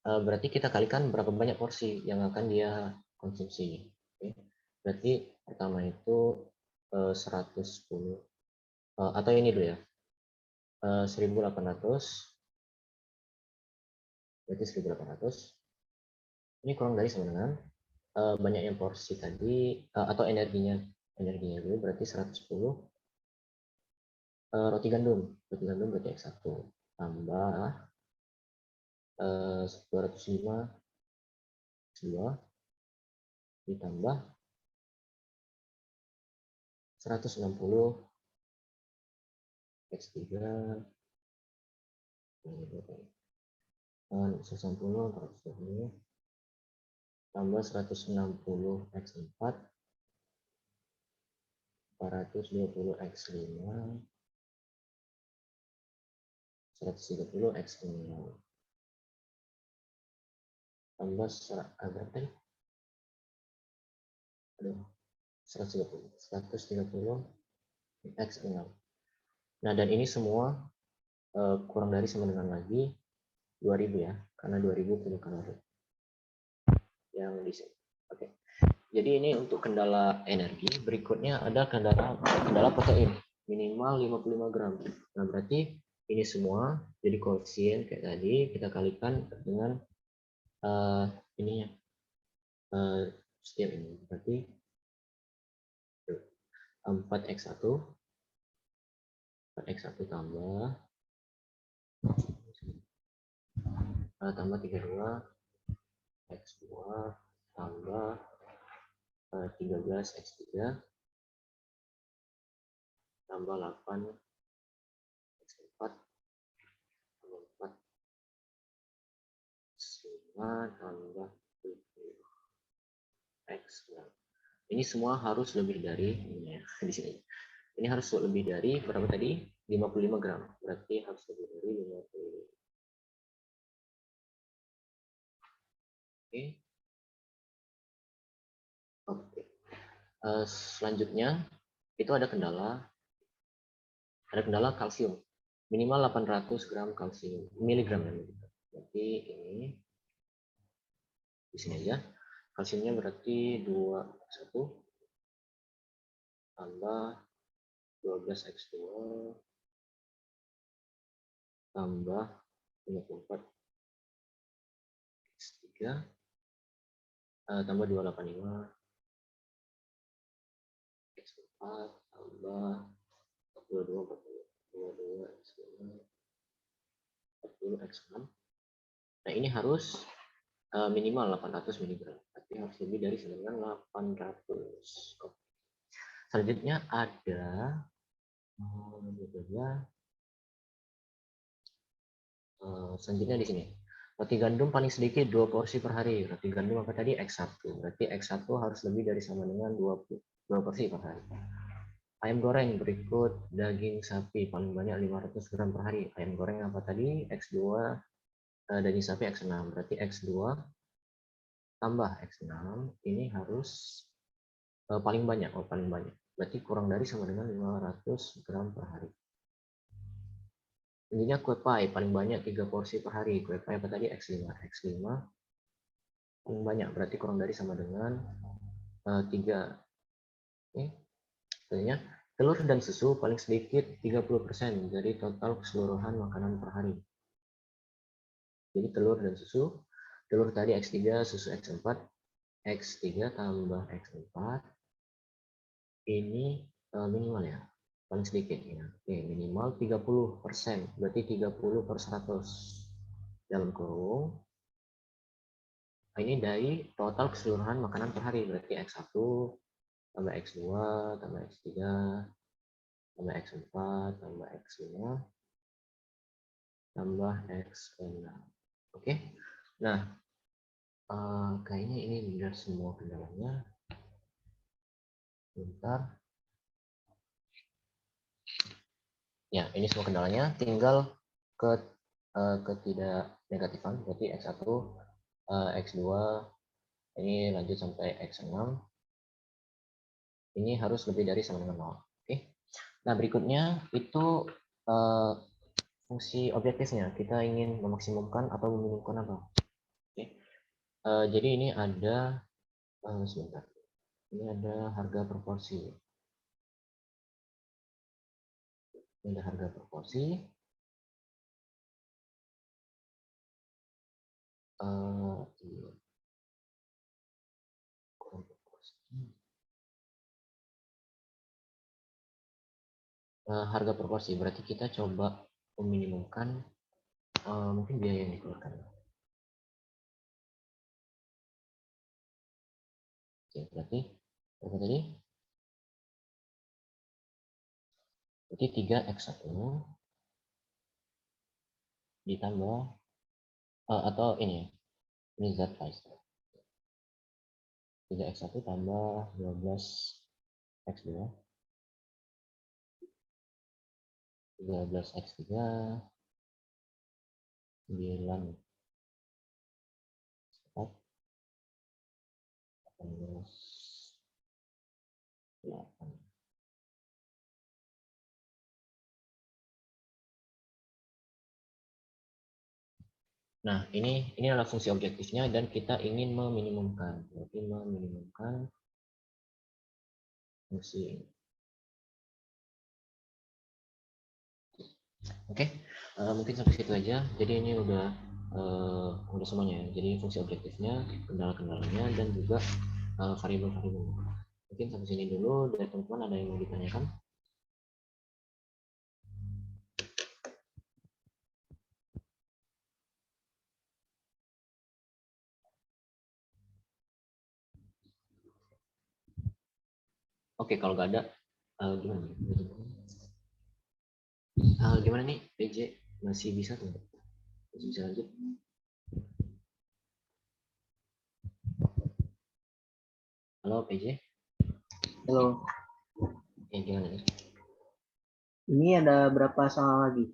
Berarti kita kalikan berapa banyak porsi yang akan dia konsumsi. Oke. Berarti pertama itu 110 atau ini dulu ya. 1.800 berarti 1.800 ini kurang dari sama dengan banyaknya porsi tadi atau energinya dulu berarti 110 roti gandum berarti X1 tambah 205 X2 ditambah 160 X3 160 tambah 160 X4 420 X5 130 X6 tambah berapa tadi? 130 X6. Nah, dan ini semua kurang dari sama dengan lagi 2000 ya, karena 2000 kilokalori yang di sini. Oke. Jadi ini untuk kendala energi. Berikutnya ada kendala protein minimal 55 gram. Nah, berarti ini semua jadi koefisien kayak tadi kita kalikan dengan ininya setiap ini. Berarti 4x1 tambah 32 x2 tambah 13 x3 tambah 8 x4 tambah 4 x5 tambah 7 X6. Ini semua harus lebih dari ini ya, di sini. Ini harus lebih dari berapa tadi? 55 gram. Berarti harus lebih dari 55. Oke. Oke. Selanjutnya itu ada kendala kalsium. Minimal 800 gram kalsium. Miligram ya. Berarti ini di sini aja. Kalsiumnya berarti 21 tambah 12X2 tambah 54 X3 tambah 285 X4 tambah 42 X5 40 X6. Nah ini harus minimal 800 mg. Berarti harus lebih dari 800. Selanjutnya ada selanjutnya di sini. Roti gandum paling sedikit 2 porsi per hari. Roti gandum apa tadi? X1. Berarti X1 harus lebih dari sama dengan 2 porsi per hari. Ayam goreng berikut daging sapi paling banyak 500 gram per hari. Ayam goreng apa tadi? X2 daging sapi X6. Berarti X2 tambah X6 ini harus paling banyak. Paling banyak. Berarti kurang dari sama dengan 500 gram per hari. Intinya kue pie paling banyak 3 porsi per hari. Kue pie apa tadi? X5. X5 paling banyak berarti kurang dari sama dengan 3. Oke. Selanjutnya telur dan susu paling sedikit 30% dari total keseluruhan makanan per hari. Jadi telur dan susu. Telur tadi X3, susu X4. X3 tambah X4 ini minimal ya. Paling sedikit ya. Oke, minimal 30%. Berarti 30 per 100 dalam kurung. Nah, ini dari total keseluruhan makanan per hari. Berarti X1 tambah X2 tambah X3 tambah X4 tambah X5 tambah X6. Oke. Nah, kayaknya ini sudah semua kendalanya. Bentar. Ya, ini semua kendalanya. Tinggal ketidak negatifan. Berarti X1, X2, ini lanjut sampai X6. Ini harus lebih dari sama dengan 0. Oke. Nah, berikutnya itu fungsi objektifnya. Kita ingin memaksimumkan atau meminimumkan apa? Oke. Jadi ini ada sebentar. Ini ada harga proporsi. Ini ada harga proporsi. Harga proporsi berarti kita coba meminimumkan mungkin biaya yang dikeluarkan. Oke, berarti berapa tadi? Berarti 3X1 ditambah atau ini Z price. 3X1 tambah 12X2 13X3 9 4 18 8. Nah, ini adalah fungsi objektifnya dan kita ingin meminimumkan. Berarti meminimumkan fungsi ini. Oke, mungkin sampai situ aja. Jadi ini udah semuanya ya. Jadi fungsi objektifnya, kendala-kendalanya, dan juga variabel-variabel. Mungkin sampai sini dulu. Dari teman-teman ada yang mau ditanyakan? Oke, kalau nggak ada, gimana? Gimana nih, PJ? Masih bisa tuh? Masih bisa lanjut? Halo PJ. Halo, Gimana nih? ini ada berapa soal lagi?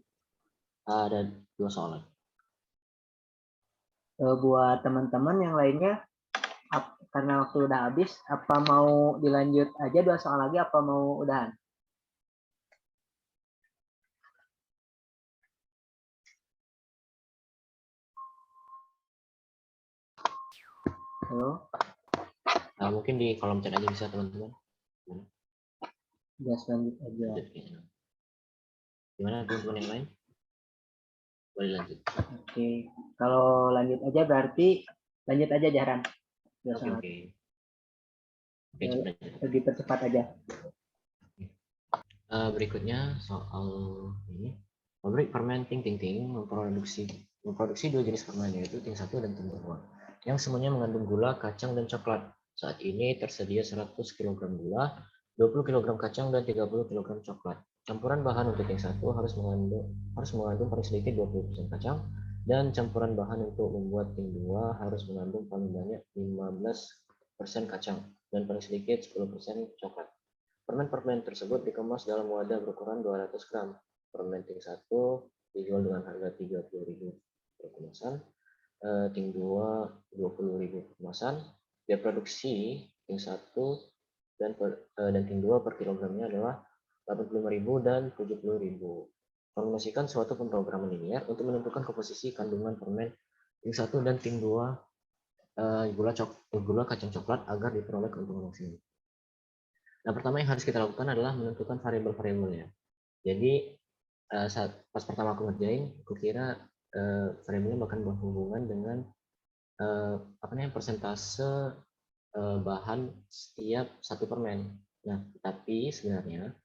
Ada 2 soalan. Buat teman-teman yang lainnya, karena waktu udah habis, apa mau dilanjut aja 2 soal lagi, apa mau udahan? Halo, Mungkin di kolom chat aja bisa teman-teman. gas lanjut aja. Lanjut kayaknya. Gimana teman-teman yang lain? Boleh lanjut. Oke, kalau lanjut aja berarti lanjut aja Jaran. 2 Oke, soal oke. lagi. Oke, coba lanjut. Lebih percepat aja. Berikutnya soal ini. Pabrik permen Ting Ting Ting memproduksi 2 jenis permen, yaitu Ting 1 dan Ting 2, yang semuanya mengandung gula, kacang, dan coklat. Saat ini tersedia 100 kg gula, 20 kg kacang, dan 30 kg coklat. Campuran bahan untuk Ting 1 harus mengandung paling sedikit 20% kacang, dan campuran bahan untuk membuat Ting 2 harus mengandung paling banyak 15% kacang dan paling sedikit 10% coklat. Permen-permen tersebut dikemas dalam wadah berukuran 200 gram. Permen Ting 1 dijual dengan harga 30.000 per kemasan, Ting 2 20.000 per kemasan. Biaya produksi Ting 1 dan Ting 2 per kilogramnya adalah 85.000 dan 70.000. Formulasikan suatu pemrograman linear untuk menentukan komposisi kandungan permen Ting 1 dan Ting 2 gula kacang coklat agar diperoleh keuntungan maksimal. Nah, pertama yang harus kita lakukan adalah menentukan variabel-variabelnya. Jadi saat pas pertama aku ngerjain, aku kira variabelnya bahkan berhubungan dengan persentase bahan setiap satu permen. Nah, tapi sebenarnya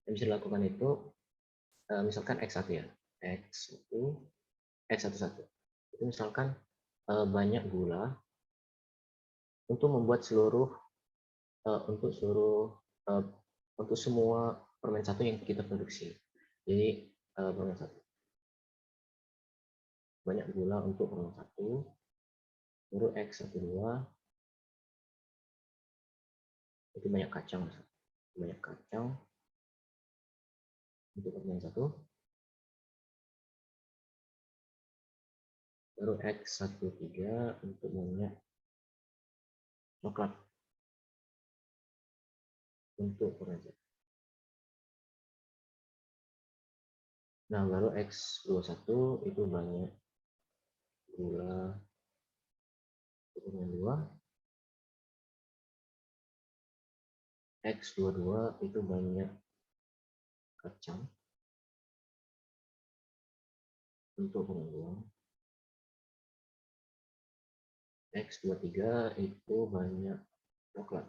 yang bisa dilakukan itu misalkan X1 ya, X11 itu misalkan banyak gula untuk membuat untuk semua permen 1 yang kita produksi. Jadi permen 1 banyak gula untuk permen 1, baru X12 itu banyak kacang untuk permen 1, baru X13 untuk banyak coklat untuk permen 1. Nah, baru X21 itu banyak gula untuk permen 2, X22 itu banyak kacang untuk permen 2, X23 itu banyak coklat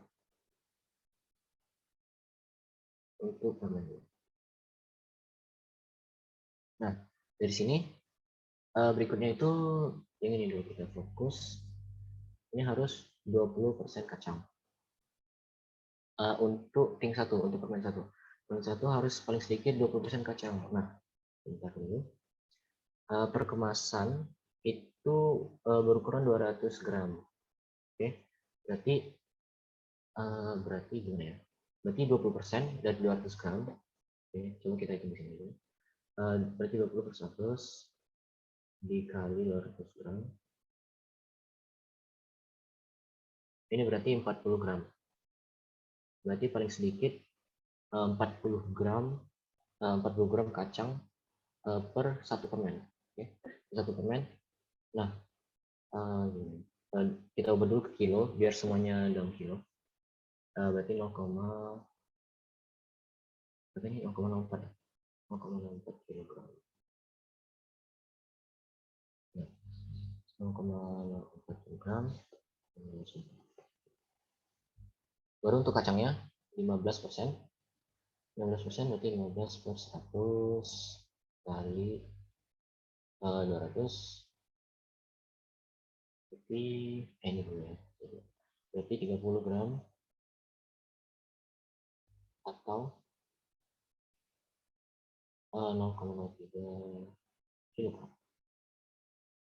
untuk permen 2. Nah, dari sini berikutnya itu yang ini dulu kita fokus. Ini harus 20% kacang. Untuk Ting 1, untuk permen 1. Permen 1 harus paling sedikit 20% kacang. Nah, bentar dulu. Per kemasan itu berukuran 200 gram. Oke. Berarti gimana ya? Berarti 20% dari 200 gram. Oke, coba kita hitung di sini dulu. Berarti 20 per 100 dikali 200 gram. Ini berarti 40 gram. Berarti paling sedikit 40 gram kacang per satu permen. Oke, satu permen. Nah, kita ubah dulu ke kilo biar semuanya dalam kilo. Berarti 0,04 kilogram. Nah, 0,04 kilogram. Baru untuk kacangnya 15%. 15% berarti 15 per 100 kali 200. Berarti ini dulu ya. Berarti 30 gram atau 0,03 kilogram.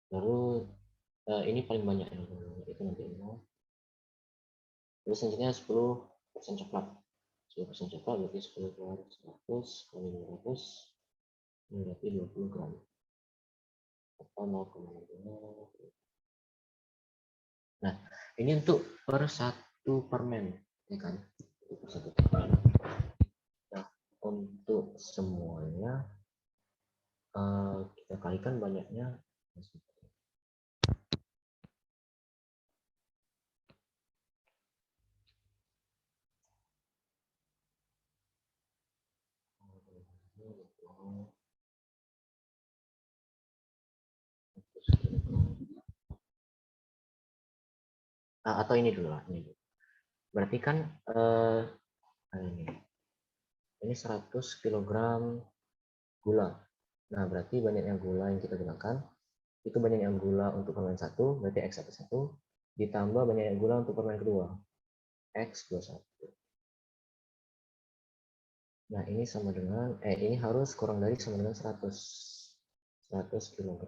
Baru ini paling banyak itu nanti 0. Terus selanjutnya 10% coklat. 10% coklat berarti 10 kali 100 kali 500, ini berarti 20 gram. Atau 0,5. Nah, ini untuk per satu permen, ya kan? Per satu permen. Nah, untuk semuanya kita kalikan banyaknya. Atau ini dulu lah, ini dulu. Berarti kan ini 100 kg gula. Nah, berarti banyaknya gula yang kita gunakan itu banyaknya gula untuk permen 1, berarti X11, ditambah banyaknya gula untuk permen kedua, X21. Nah, ini sama dengan ini harus kurang dari sama dengan 100 kg.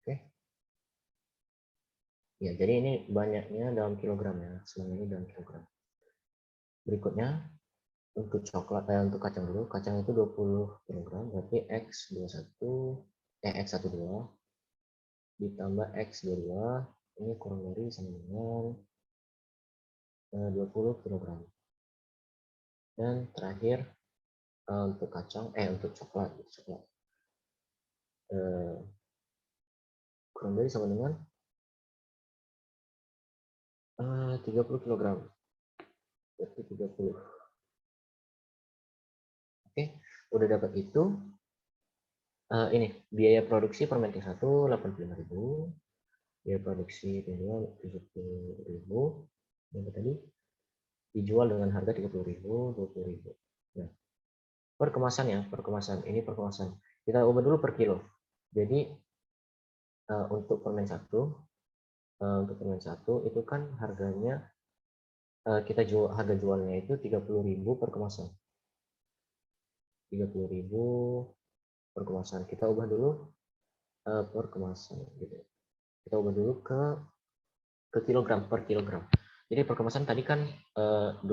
Oke. Ya, jadi ini banyaknya dalam kilogram ya, selama ini dalam kilogram. Berikutnya untuk coklat, untuk kacang dulu. Kacang itu 20 kg, berarti X12 ditambah X22, ini kurang dari sama dengan 20 kg. Dan terakhir untuk kacang, untuk coklat kurang dari sama dengan 30 kg. Berarti 30. Oke, udah dapat itu. Ini biaya produksi permen T1 85.000, biaya produksi T2 70.000, yang tadi dijual dengan harga 30.000, 20.000. Nah, per kemasan ya, per kemasan. Ini per kemasan. Kita ubah dulu per kilo. Jadi untuk permen 1, itu kan harganya kita jual, harga jualnya itu 30.000 per kemasan. 30.000 per kemasan. Kita ubah dulu per kemasan gitu. Kita ubah dulu ke kilogram, per kilogram. Jadi per kemasan tadi kan 200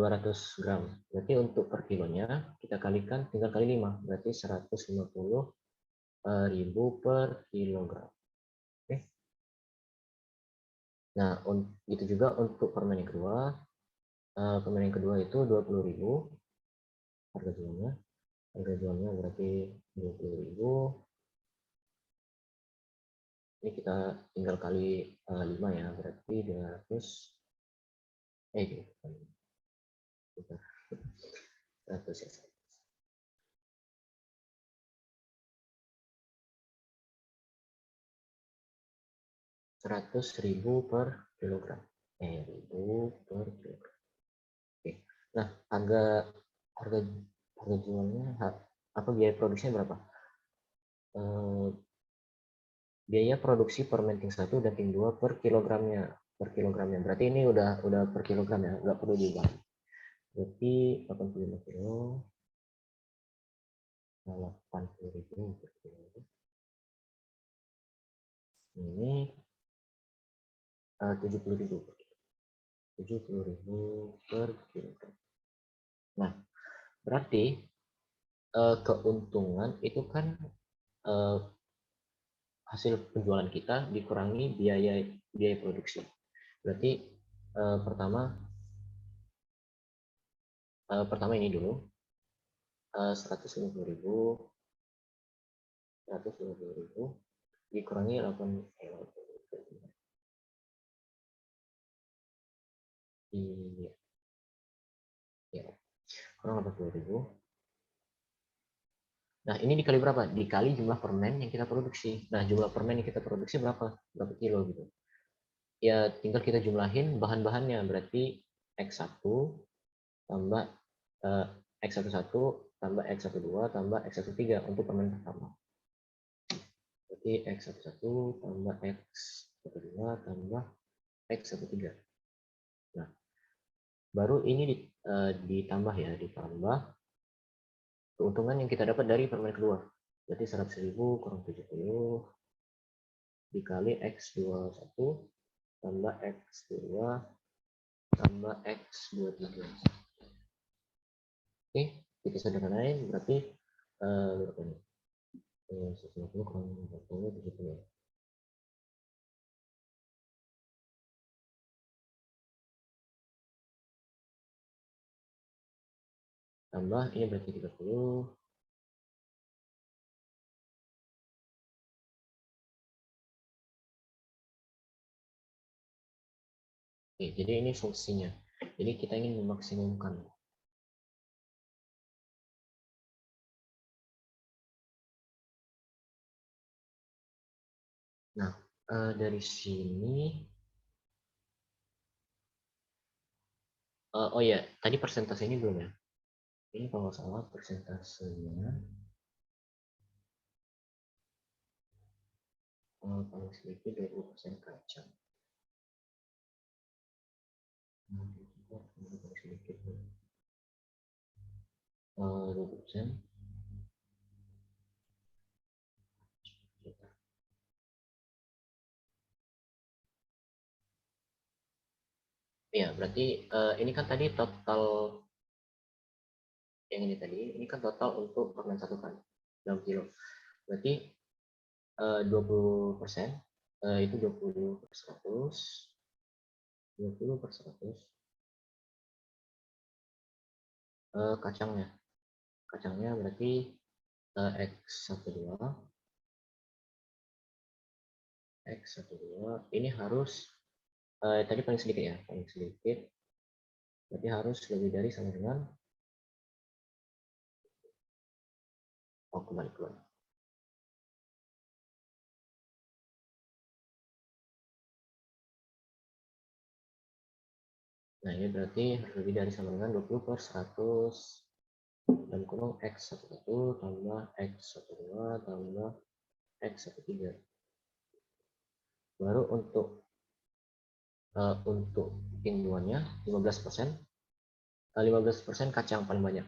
gram. Berarti untuk per kilonya kita kalikan, tinggal kali 5. Berarti 150.000 per kilogram. Oke. Nah, itu juga untuk permen yang kedua. Permen yang kedua itu 20.000 harga jualnya. Harga jualnya berarti 20.000. Ini kita tinggal kali 5 ya, berarti 200. Gitu. 100 ya. 100.000 per kilogram. 1.000 per kilogram. Oke. Nah, harga jualnya apa, biaya produksinya berapa? Biaya produksi permen ting 1 dan ting 2 per kilogramnya. Berarti ini udah per kilogram ya, nggak perlu diubah. Berarti 85 kilo. 80.000 per kilo. Ini 70.000 per kilo. 70.000 per kilogram. Nah, berarti keuntungan itu kan hasil penjualan kita dikurangi biaya produksi. Berarti pertama ini dulu 150.000 dikurangi 8 iya, kurang 80.000. Nah, ini dikali berapa? Dikali jumlah permen yang kita produksi. Nah, jumlah permen yang kita produksi berapa kilo gitu. Ya, tinggal kita jumlahin bahan-bahannya. Berarti X1 tambah X11 tambah X12 tambah X13 untuk permen pertama. Berarti X11 tambah X12 tambah X13. Nah, baru ini ditambah ya, ditambah keuntungan yang kita dapat dari permen kedua. Berarti 100.000 kurang 70 dikali X21 tambah X2 tambah X 23. Oke, kita sederhanain berarti berapa ini? 150 kurang 40, 70. Tambah ini berarti 30. Oke, jadi ini fungsinya. Jadi kita ingin memaksimumkan. Nah, dari sini, oh ya, tadi persentase ini belum ya? Ini kalau nggak salah persentasenya paling sedikit 20% kacang. Paling sedikit 20%. Ya, berarti ini kan tadi total yang ini kan total untuk permen 1 kan, dalam kilo. Berarti 20% itu 20 per 100, 20 per 100 kacangnya berarti X12 ini harus tadi paling sedikit ya, paling sedikit berarti harus lebih dari sama dengan kembali keluar. Nah, ini berarti harus lebih dari sama dengan 20 per 100 dan kurung X11 tambah X12 tambah X13. Baru untuk timbuhannya 15%. 15% kacang paling banyak.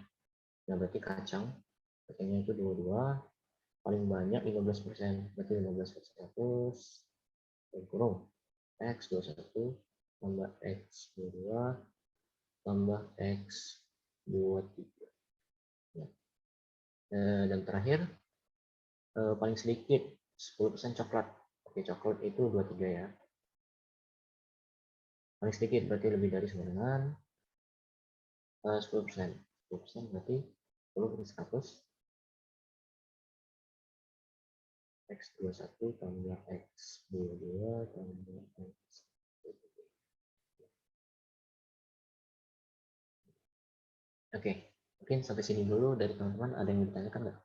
Nah, berarti kacangnya itu 22, paling banyak 15%. Berarti 15 per 100 dan kurung X21 tambah X22 tambah X23. Ya. Dan terakhir paling sedikit 10% coklat. Oke, coklat itu 23 ya. Paling sedikit berarti lebih dari sama dengan 10%. 10% berarti 10 per 100 X21 tambah X22 tambah X23. Oke, mungkin sampai sini dulu dari teman-teman. Ada yang ditanyakan nggak?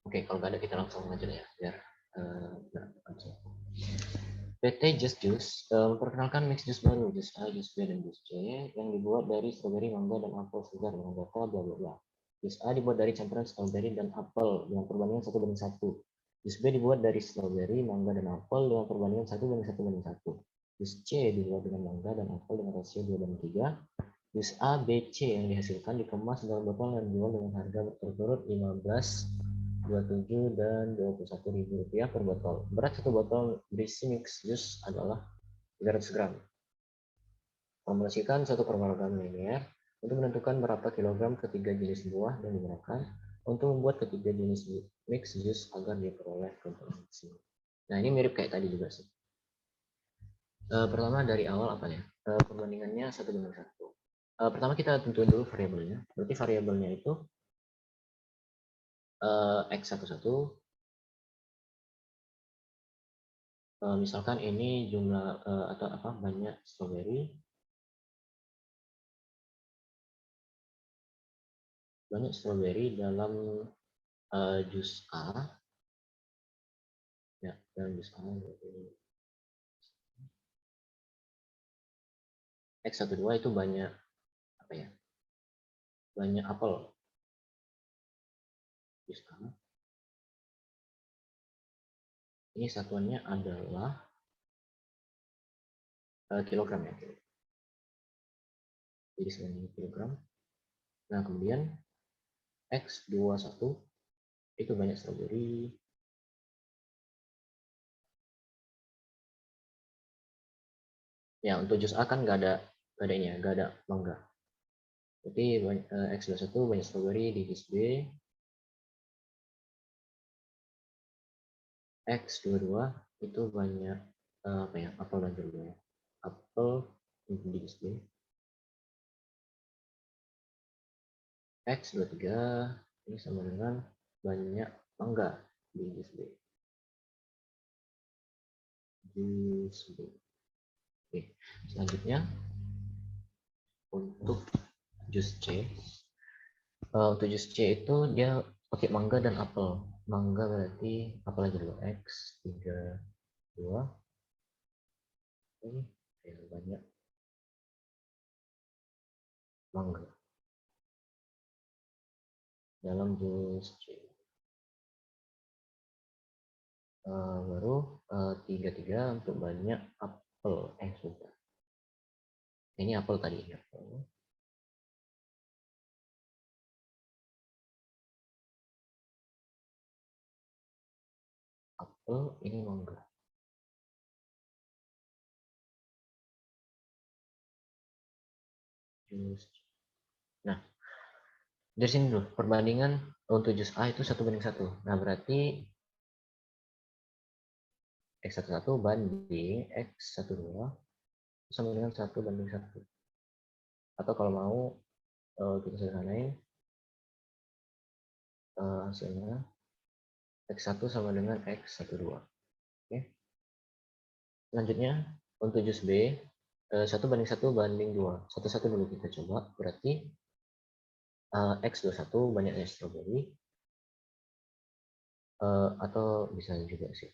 Oke, kalau nggak ada kita langsung aja ya, biar PT Just Juice memperkenalkan mix jus baru, jus A, jus B, dan jus C yang dibuat dari stroberi, mangga, dan apel segar dengan data bla bla bla. Jus A dibuat dari campuran stroberi dan apel dengan perbandingan 1:1. Jus B dibuat dari stroberi, mangga, dan apel dengan perbandingan 1:1:1. Jus C dibuat dengan mangga dan apel dengan rasio 2:3. Jus A, B, C yang dihasilkan dikemas dalam botol dan dijual dengan harga berturut-turut 15, 27 dan 21 ribu rupiah per botol. Berat satu botol berisi mix jus adalah 300 gram. Formulasikan 1/gram linear untuk menentukan berapa kilogram ketiga jenis buah yang digunakan untuk membuat ketiga jenis mix jus agar diperoleh komposisi. Nah, ini mirip kayak tadi juga sih. Pertama dari awal apa ya? Perbandingannya 1:1. Pertama kita tentuin dulu variabelnya. Berarti variabelnya itu X11 misalkan ini jumlah atau apa banyak stroberi, dalam jus A ya, dalam jus A X12 itu banyak apa ya, banyak apel. Jus A ini satuannya adalah kilogram ya, jadi 9 kilogram. Nah, kemudian X21 itu banyak stroberi. Ya, untuk jus A kan nggak ada ini ya, nggak ada mangga. Jadi X21 banyak stroberi di jus B. X22 itu banyak apa ya, apel dan jeruk ya. Apel di jus B. X23 ini sama dengan banyak mangga di jus B. Jus B. Oke, selanjutnya untuk jus C. Untuk jus C itu dia pakai mangga dan apel. Mangga berarti apel aja dulu. X32 ini banyak mangga dalam jus C. Baru 33 untuk banyak apel. Sudah. Ini apel tadi. Apel ini mangga. Jus. Nah, dari sini dulu perbandingan untuk jus A itu 1:1. Nah, berarti X11 banding X12 sama dengan 1:1. Atau kalau mau kita sederhanain hasilnya X1 sama dengan X12. Oke. Selanjutnya untuk jus B 1:1:2. Satu-satu dulu kita coba. Berarti X21 banyaknya stroberi atau bisa juga sih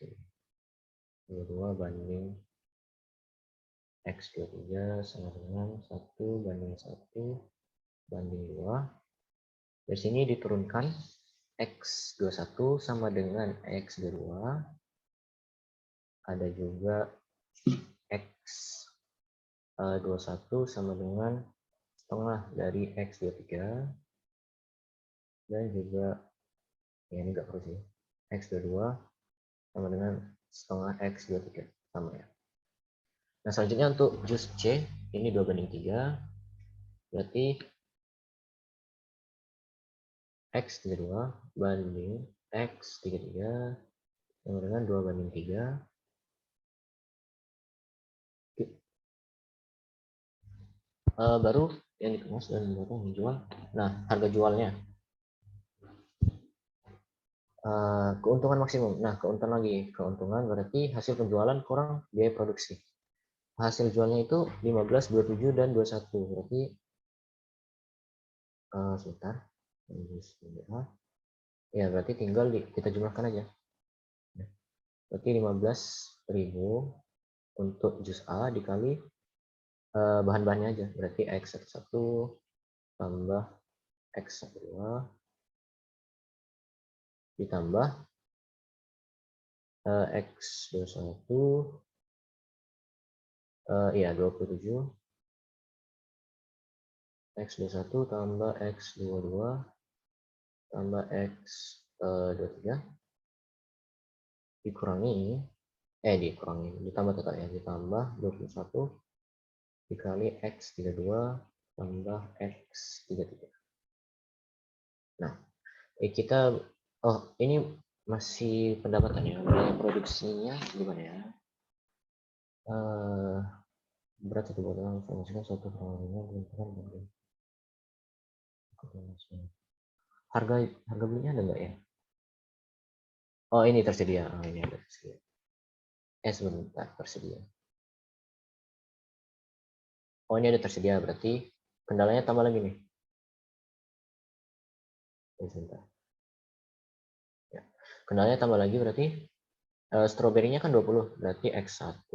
22 banding X23 sama dengan 1:1 Dari sini diturunkan X21 sama dengan X22. Ada juga X21 sama dengan setengah dari X23. Dan juga, ya ini nggak perlu sih, X22 sama dengan setengah X23. Sama ya. Nah, selanjutnya untuk jus C, ini 2:3. Berarti X32 banding X33 sama dengan 2:3. Baru yang dikemas dan menjual. Nah, harga jualnya. Keuntungan maksimum. Nah, keuntungan berarti hasil penjualan kurang biaya produksi. Hasil jualnya itu 15, 27, dan 21. Berarti sebentar. Ya, berarti tinggal kita jumlahkan aja. Berarti 15.000 untuk jus A dikali bahan-bahannya aja. Berarti X11 tambah X12 ditambah X21 iya 27 X21 tambah X22 tambah X23 ditambah total ya, ditambah 21 dikali X32 tambah X33. Nah, kita ini masih pendapatannya, biaya produksinya gimana ya? Berat satu botol informasikan satu perangnya harga belinya ada nggak ya? Oh, ini tersedia. Ini ada tersedia. Sebentar, tersedia. Oh, ini ada tersedia, berarti kendalanya tambah lagi nih. Sebentar. Ya. Kendalanya tambah lagi berarti stroberinya kan 20, berarti X1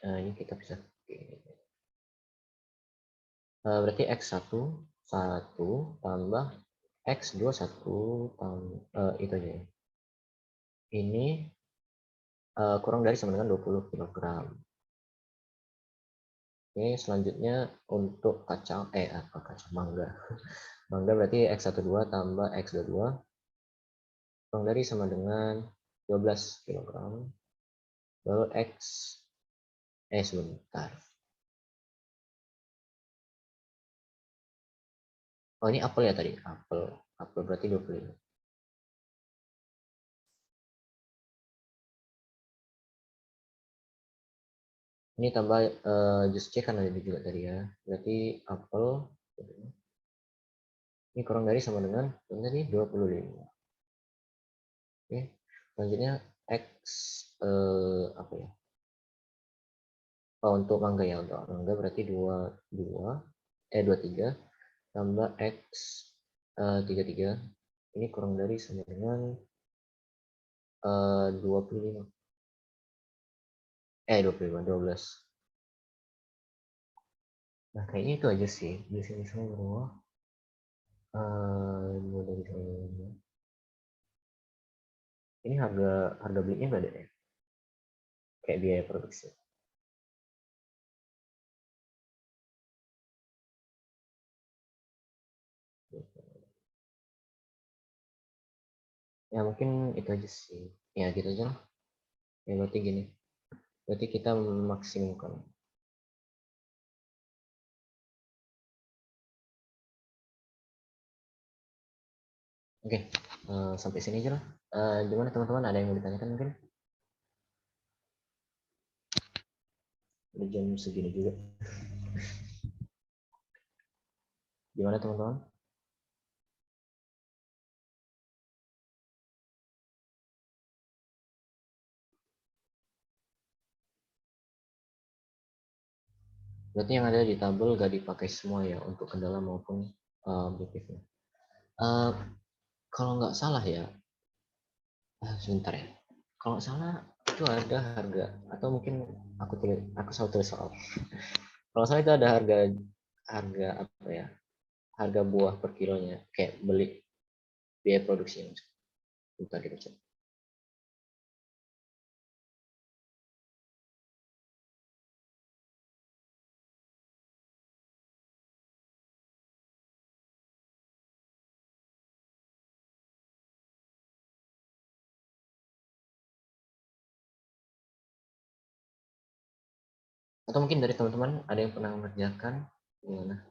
ini kita bisa berarti X1 tambah X21 tambah itu aja ya. Ini kurang dari sama dengan 20 kg. Oke, selanjutnya untuk kacang, mangga. Mangga berarti X12 tambah X22 kurang dari sama dengan 12 kg. Lalu sebentar. Oh, ini apel ya tadi, apel berarti 25. Ini tambah jus C kan ada juga tadi ya, berarti apel ini kurang dari sama dengan tadi 25. Oke, selanjutnya X apa ya? Oh, untuk mangga ya, untuk mangga berarti 23 tambah X 33 ini kurang dari sama dengan 25. 12. Nah, kayaknya itu aja sih. Di sini semua. Dari saya. Ini harga belinya nggak ada ya? Kayak biaya produksi. Ya mungkin itu aja sih. Ya gitu aja lah. Ya berarti gini. Berarti kita memaksimumkan. Oke, sampai sini aja lah. Gimana teman-teman? Ada yang mau ditanyakan mungkin? Udah jam segini juga. Gimana teman-teman? Berarti yang ada di tabel gak dipakai semua ya untuk kendala maupun objektifnya. Kalau nggak salah ya, sebentar ya. Kalau nggak salah itu ada harga atau mungkin aku salah tulis soal. Kalau salah itu ada harga apa ya? Harga buah per kilonya kayak beli biaya produksi. Bentar kita cek. Atau mungkin dari teman-teman ada yang pernah mengerjakan gimana?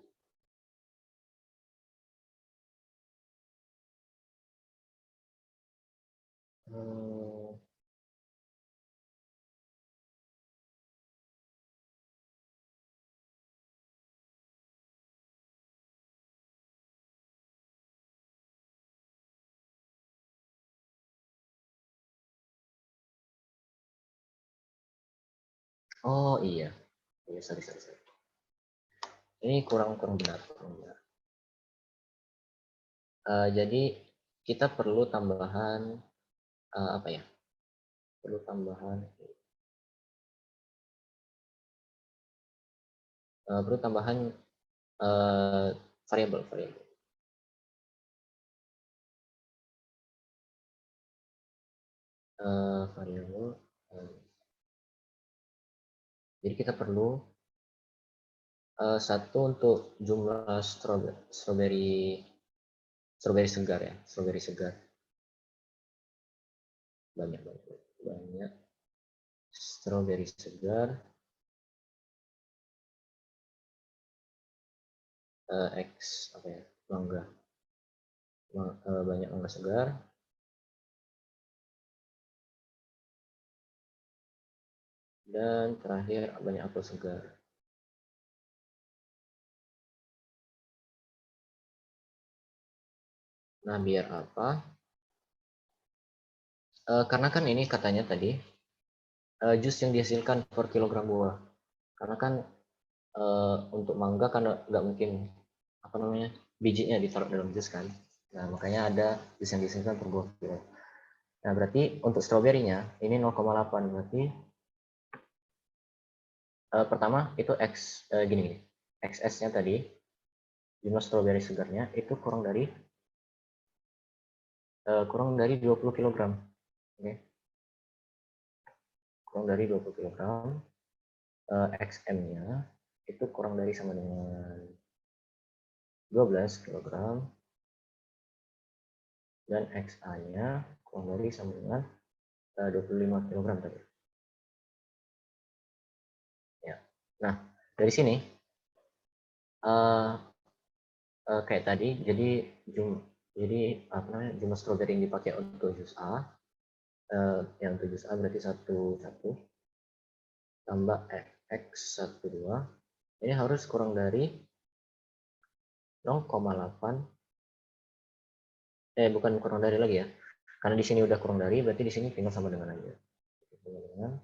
Oh iya, sorry. Ini kurang benar. Jadi kita perlu tambahan apa ya? Perlu tambahan variabel. Variabel. Jadi kita perlu satu untuk jumlah strawberry segar ya, strawberry segar. Banyak strawberry segar. X apa ya? Mangga. Banyak mangga segar. Dan terakhir banyak apel segar. Nah, biar apa? Karena kan ini katanya tadi jus yang dihasilkan per kilogram buah. Karena kan untuk mangga kan nggak mungkin apa namanya bijinya ditaruh dalam jus kan. Nah, makanya ada jus yang dihasilkan per buah kilo. Nah, berarti untuk stroberinya ini 0,8 berarti pertama itu gini. XS-nya tadi jumlah stroberi segarnya itu kurang dari 20 kg. Oke. kurang dari 20 kg, XM-nya itu kurang dari sama dengan 12 kg, dan XA-nya kurang dari sama dengan 25 kg tadi. Ya. Nah, dari sini kayak tadi, jadi jumlah strawberry yang dipakai untuk jus A, yang untuk jus A berarti 1 tambah X 12, ini harus kurang dari 0,8, bukan kurang dari lagi ya, karena di sini udah kurang dari, berarti di sini tinggal sama dengan aja. Sama dengan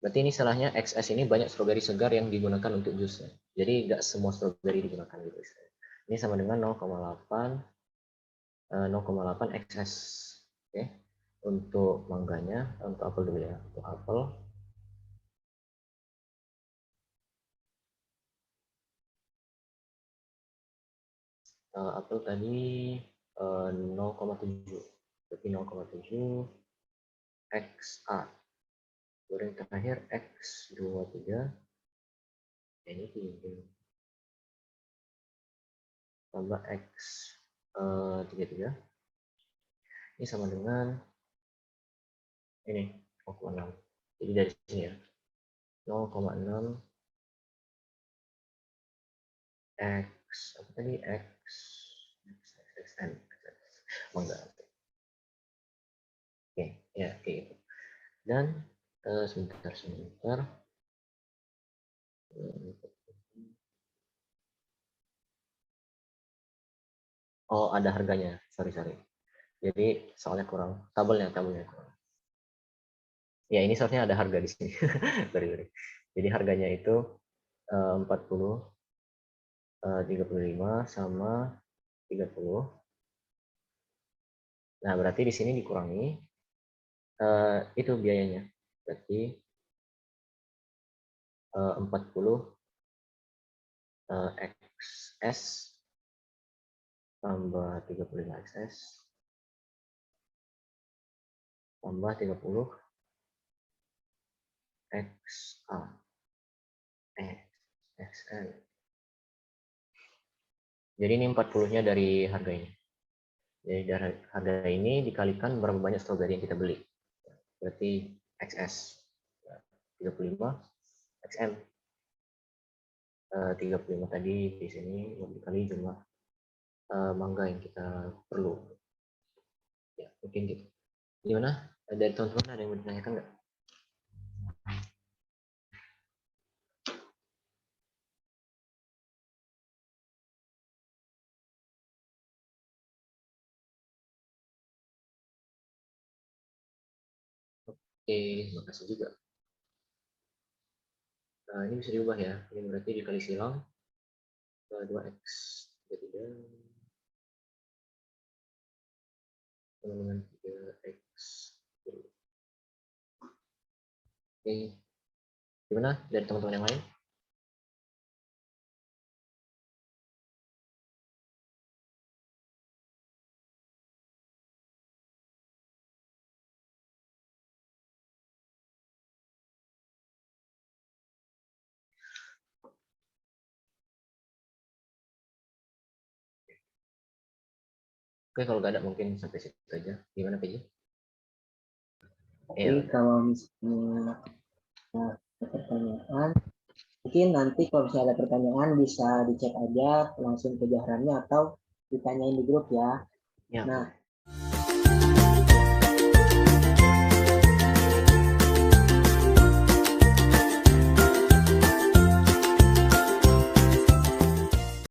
berarti ini salahnya XS ini banyak stroberi segar yang digunakan untuk jusnya. Jadi nggak semua stroberi digunakan gitu. Ini sama dengan 0,8 XS. Oke. Untuk mangganya, untuk apel dulu ya. Untuk apel apel tadi 0,7. Berarti 0,7 XA. Goreng terakhir X23, ini tinggi, tambah X33, ini sama dengan ini 0,6. Jadi dari sini ya 0,6 X apa tadi XN enggak. Oke ya kayak gitu. Dan sebentar. Oh, ada harganya. Sorry. Jadi soalnya kurang, tabelnya kurang. Ya, ini soalnya ada harga di sini. Sorry. Jadi harganya itu 40, 35 sama 30. Nah, berarti di sini dikurangi itu biayanya. Berarti 40 XS tambah 35 XS tambah 30 XA XN. Jadi ini 40-nya dari harga ini. Jadi dari harga ini dikalikan berapa banyak strawberry yang kita beli. Berarti XS 35, XM 35 tadi di sini dikali jumlah mangga yang kita perlu. Ya, mungkin gitu. Gimana? Dari teman-teman ada yang mau ditanyakan nggak? Oke, makasih juga. Nah, ini bisa diubah ya. Ini berarti dikali silang 2x 33 sama dengan 3x. Oke. Gimana dari teman-teman yang lain? Oke, kalau nggak ada mungkin sampai situ aja. Gimana, PJ? Oke, kalau misalnya ada pertanyaan, mungkin nanti kalau misalnya ada pertanyaan bisa dicek aja langsung ke Jahrannya atau ditanyain di grup ya. Ya. Nah,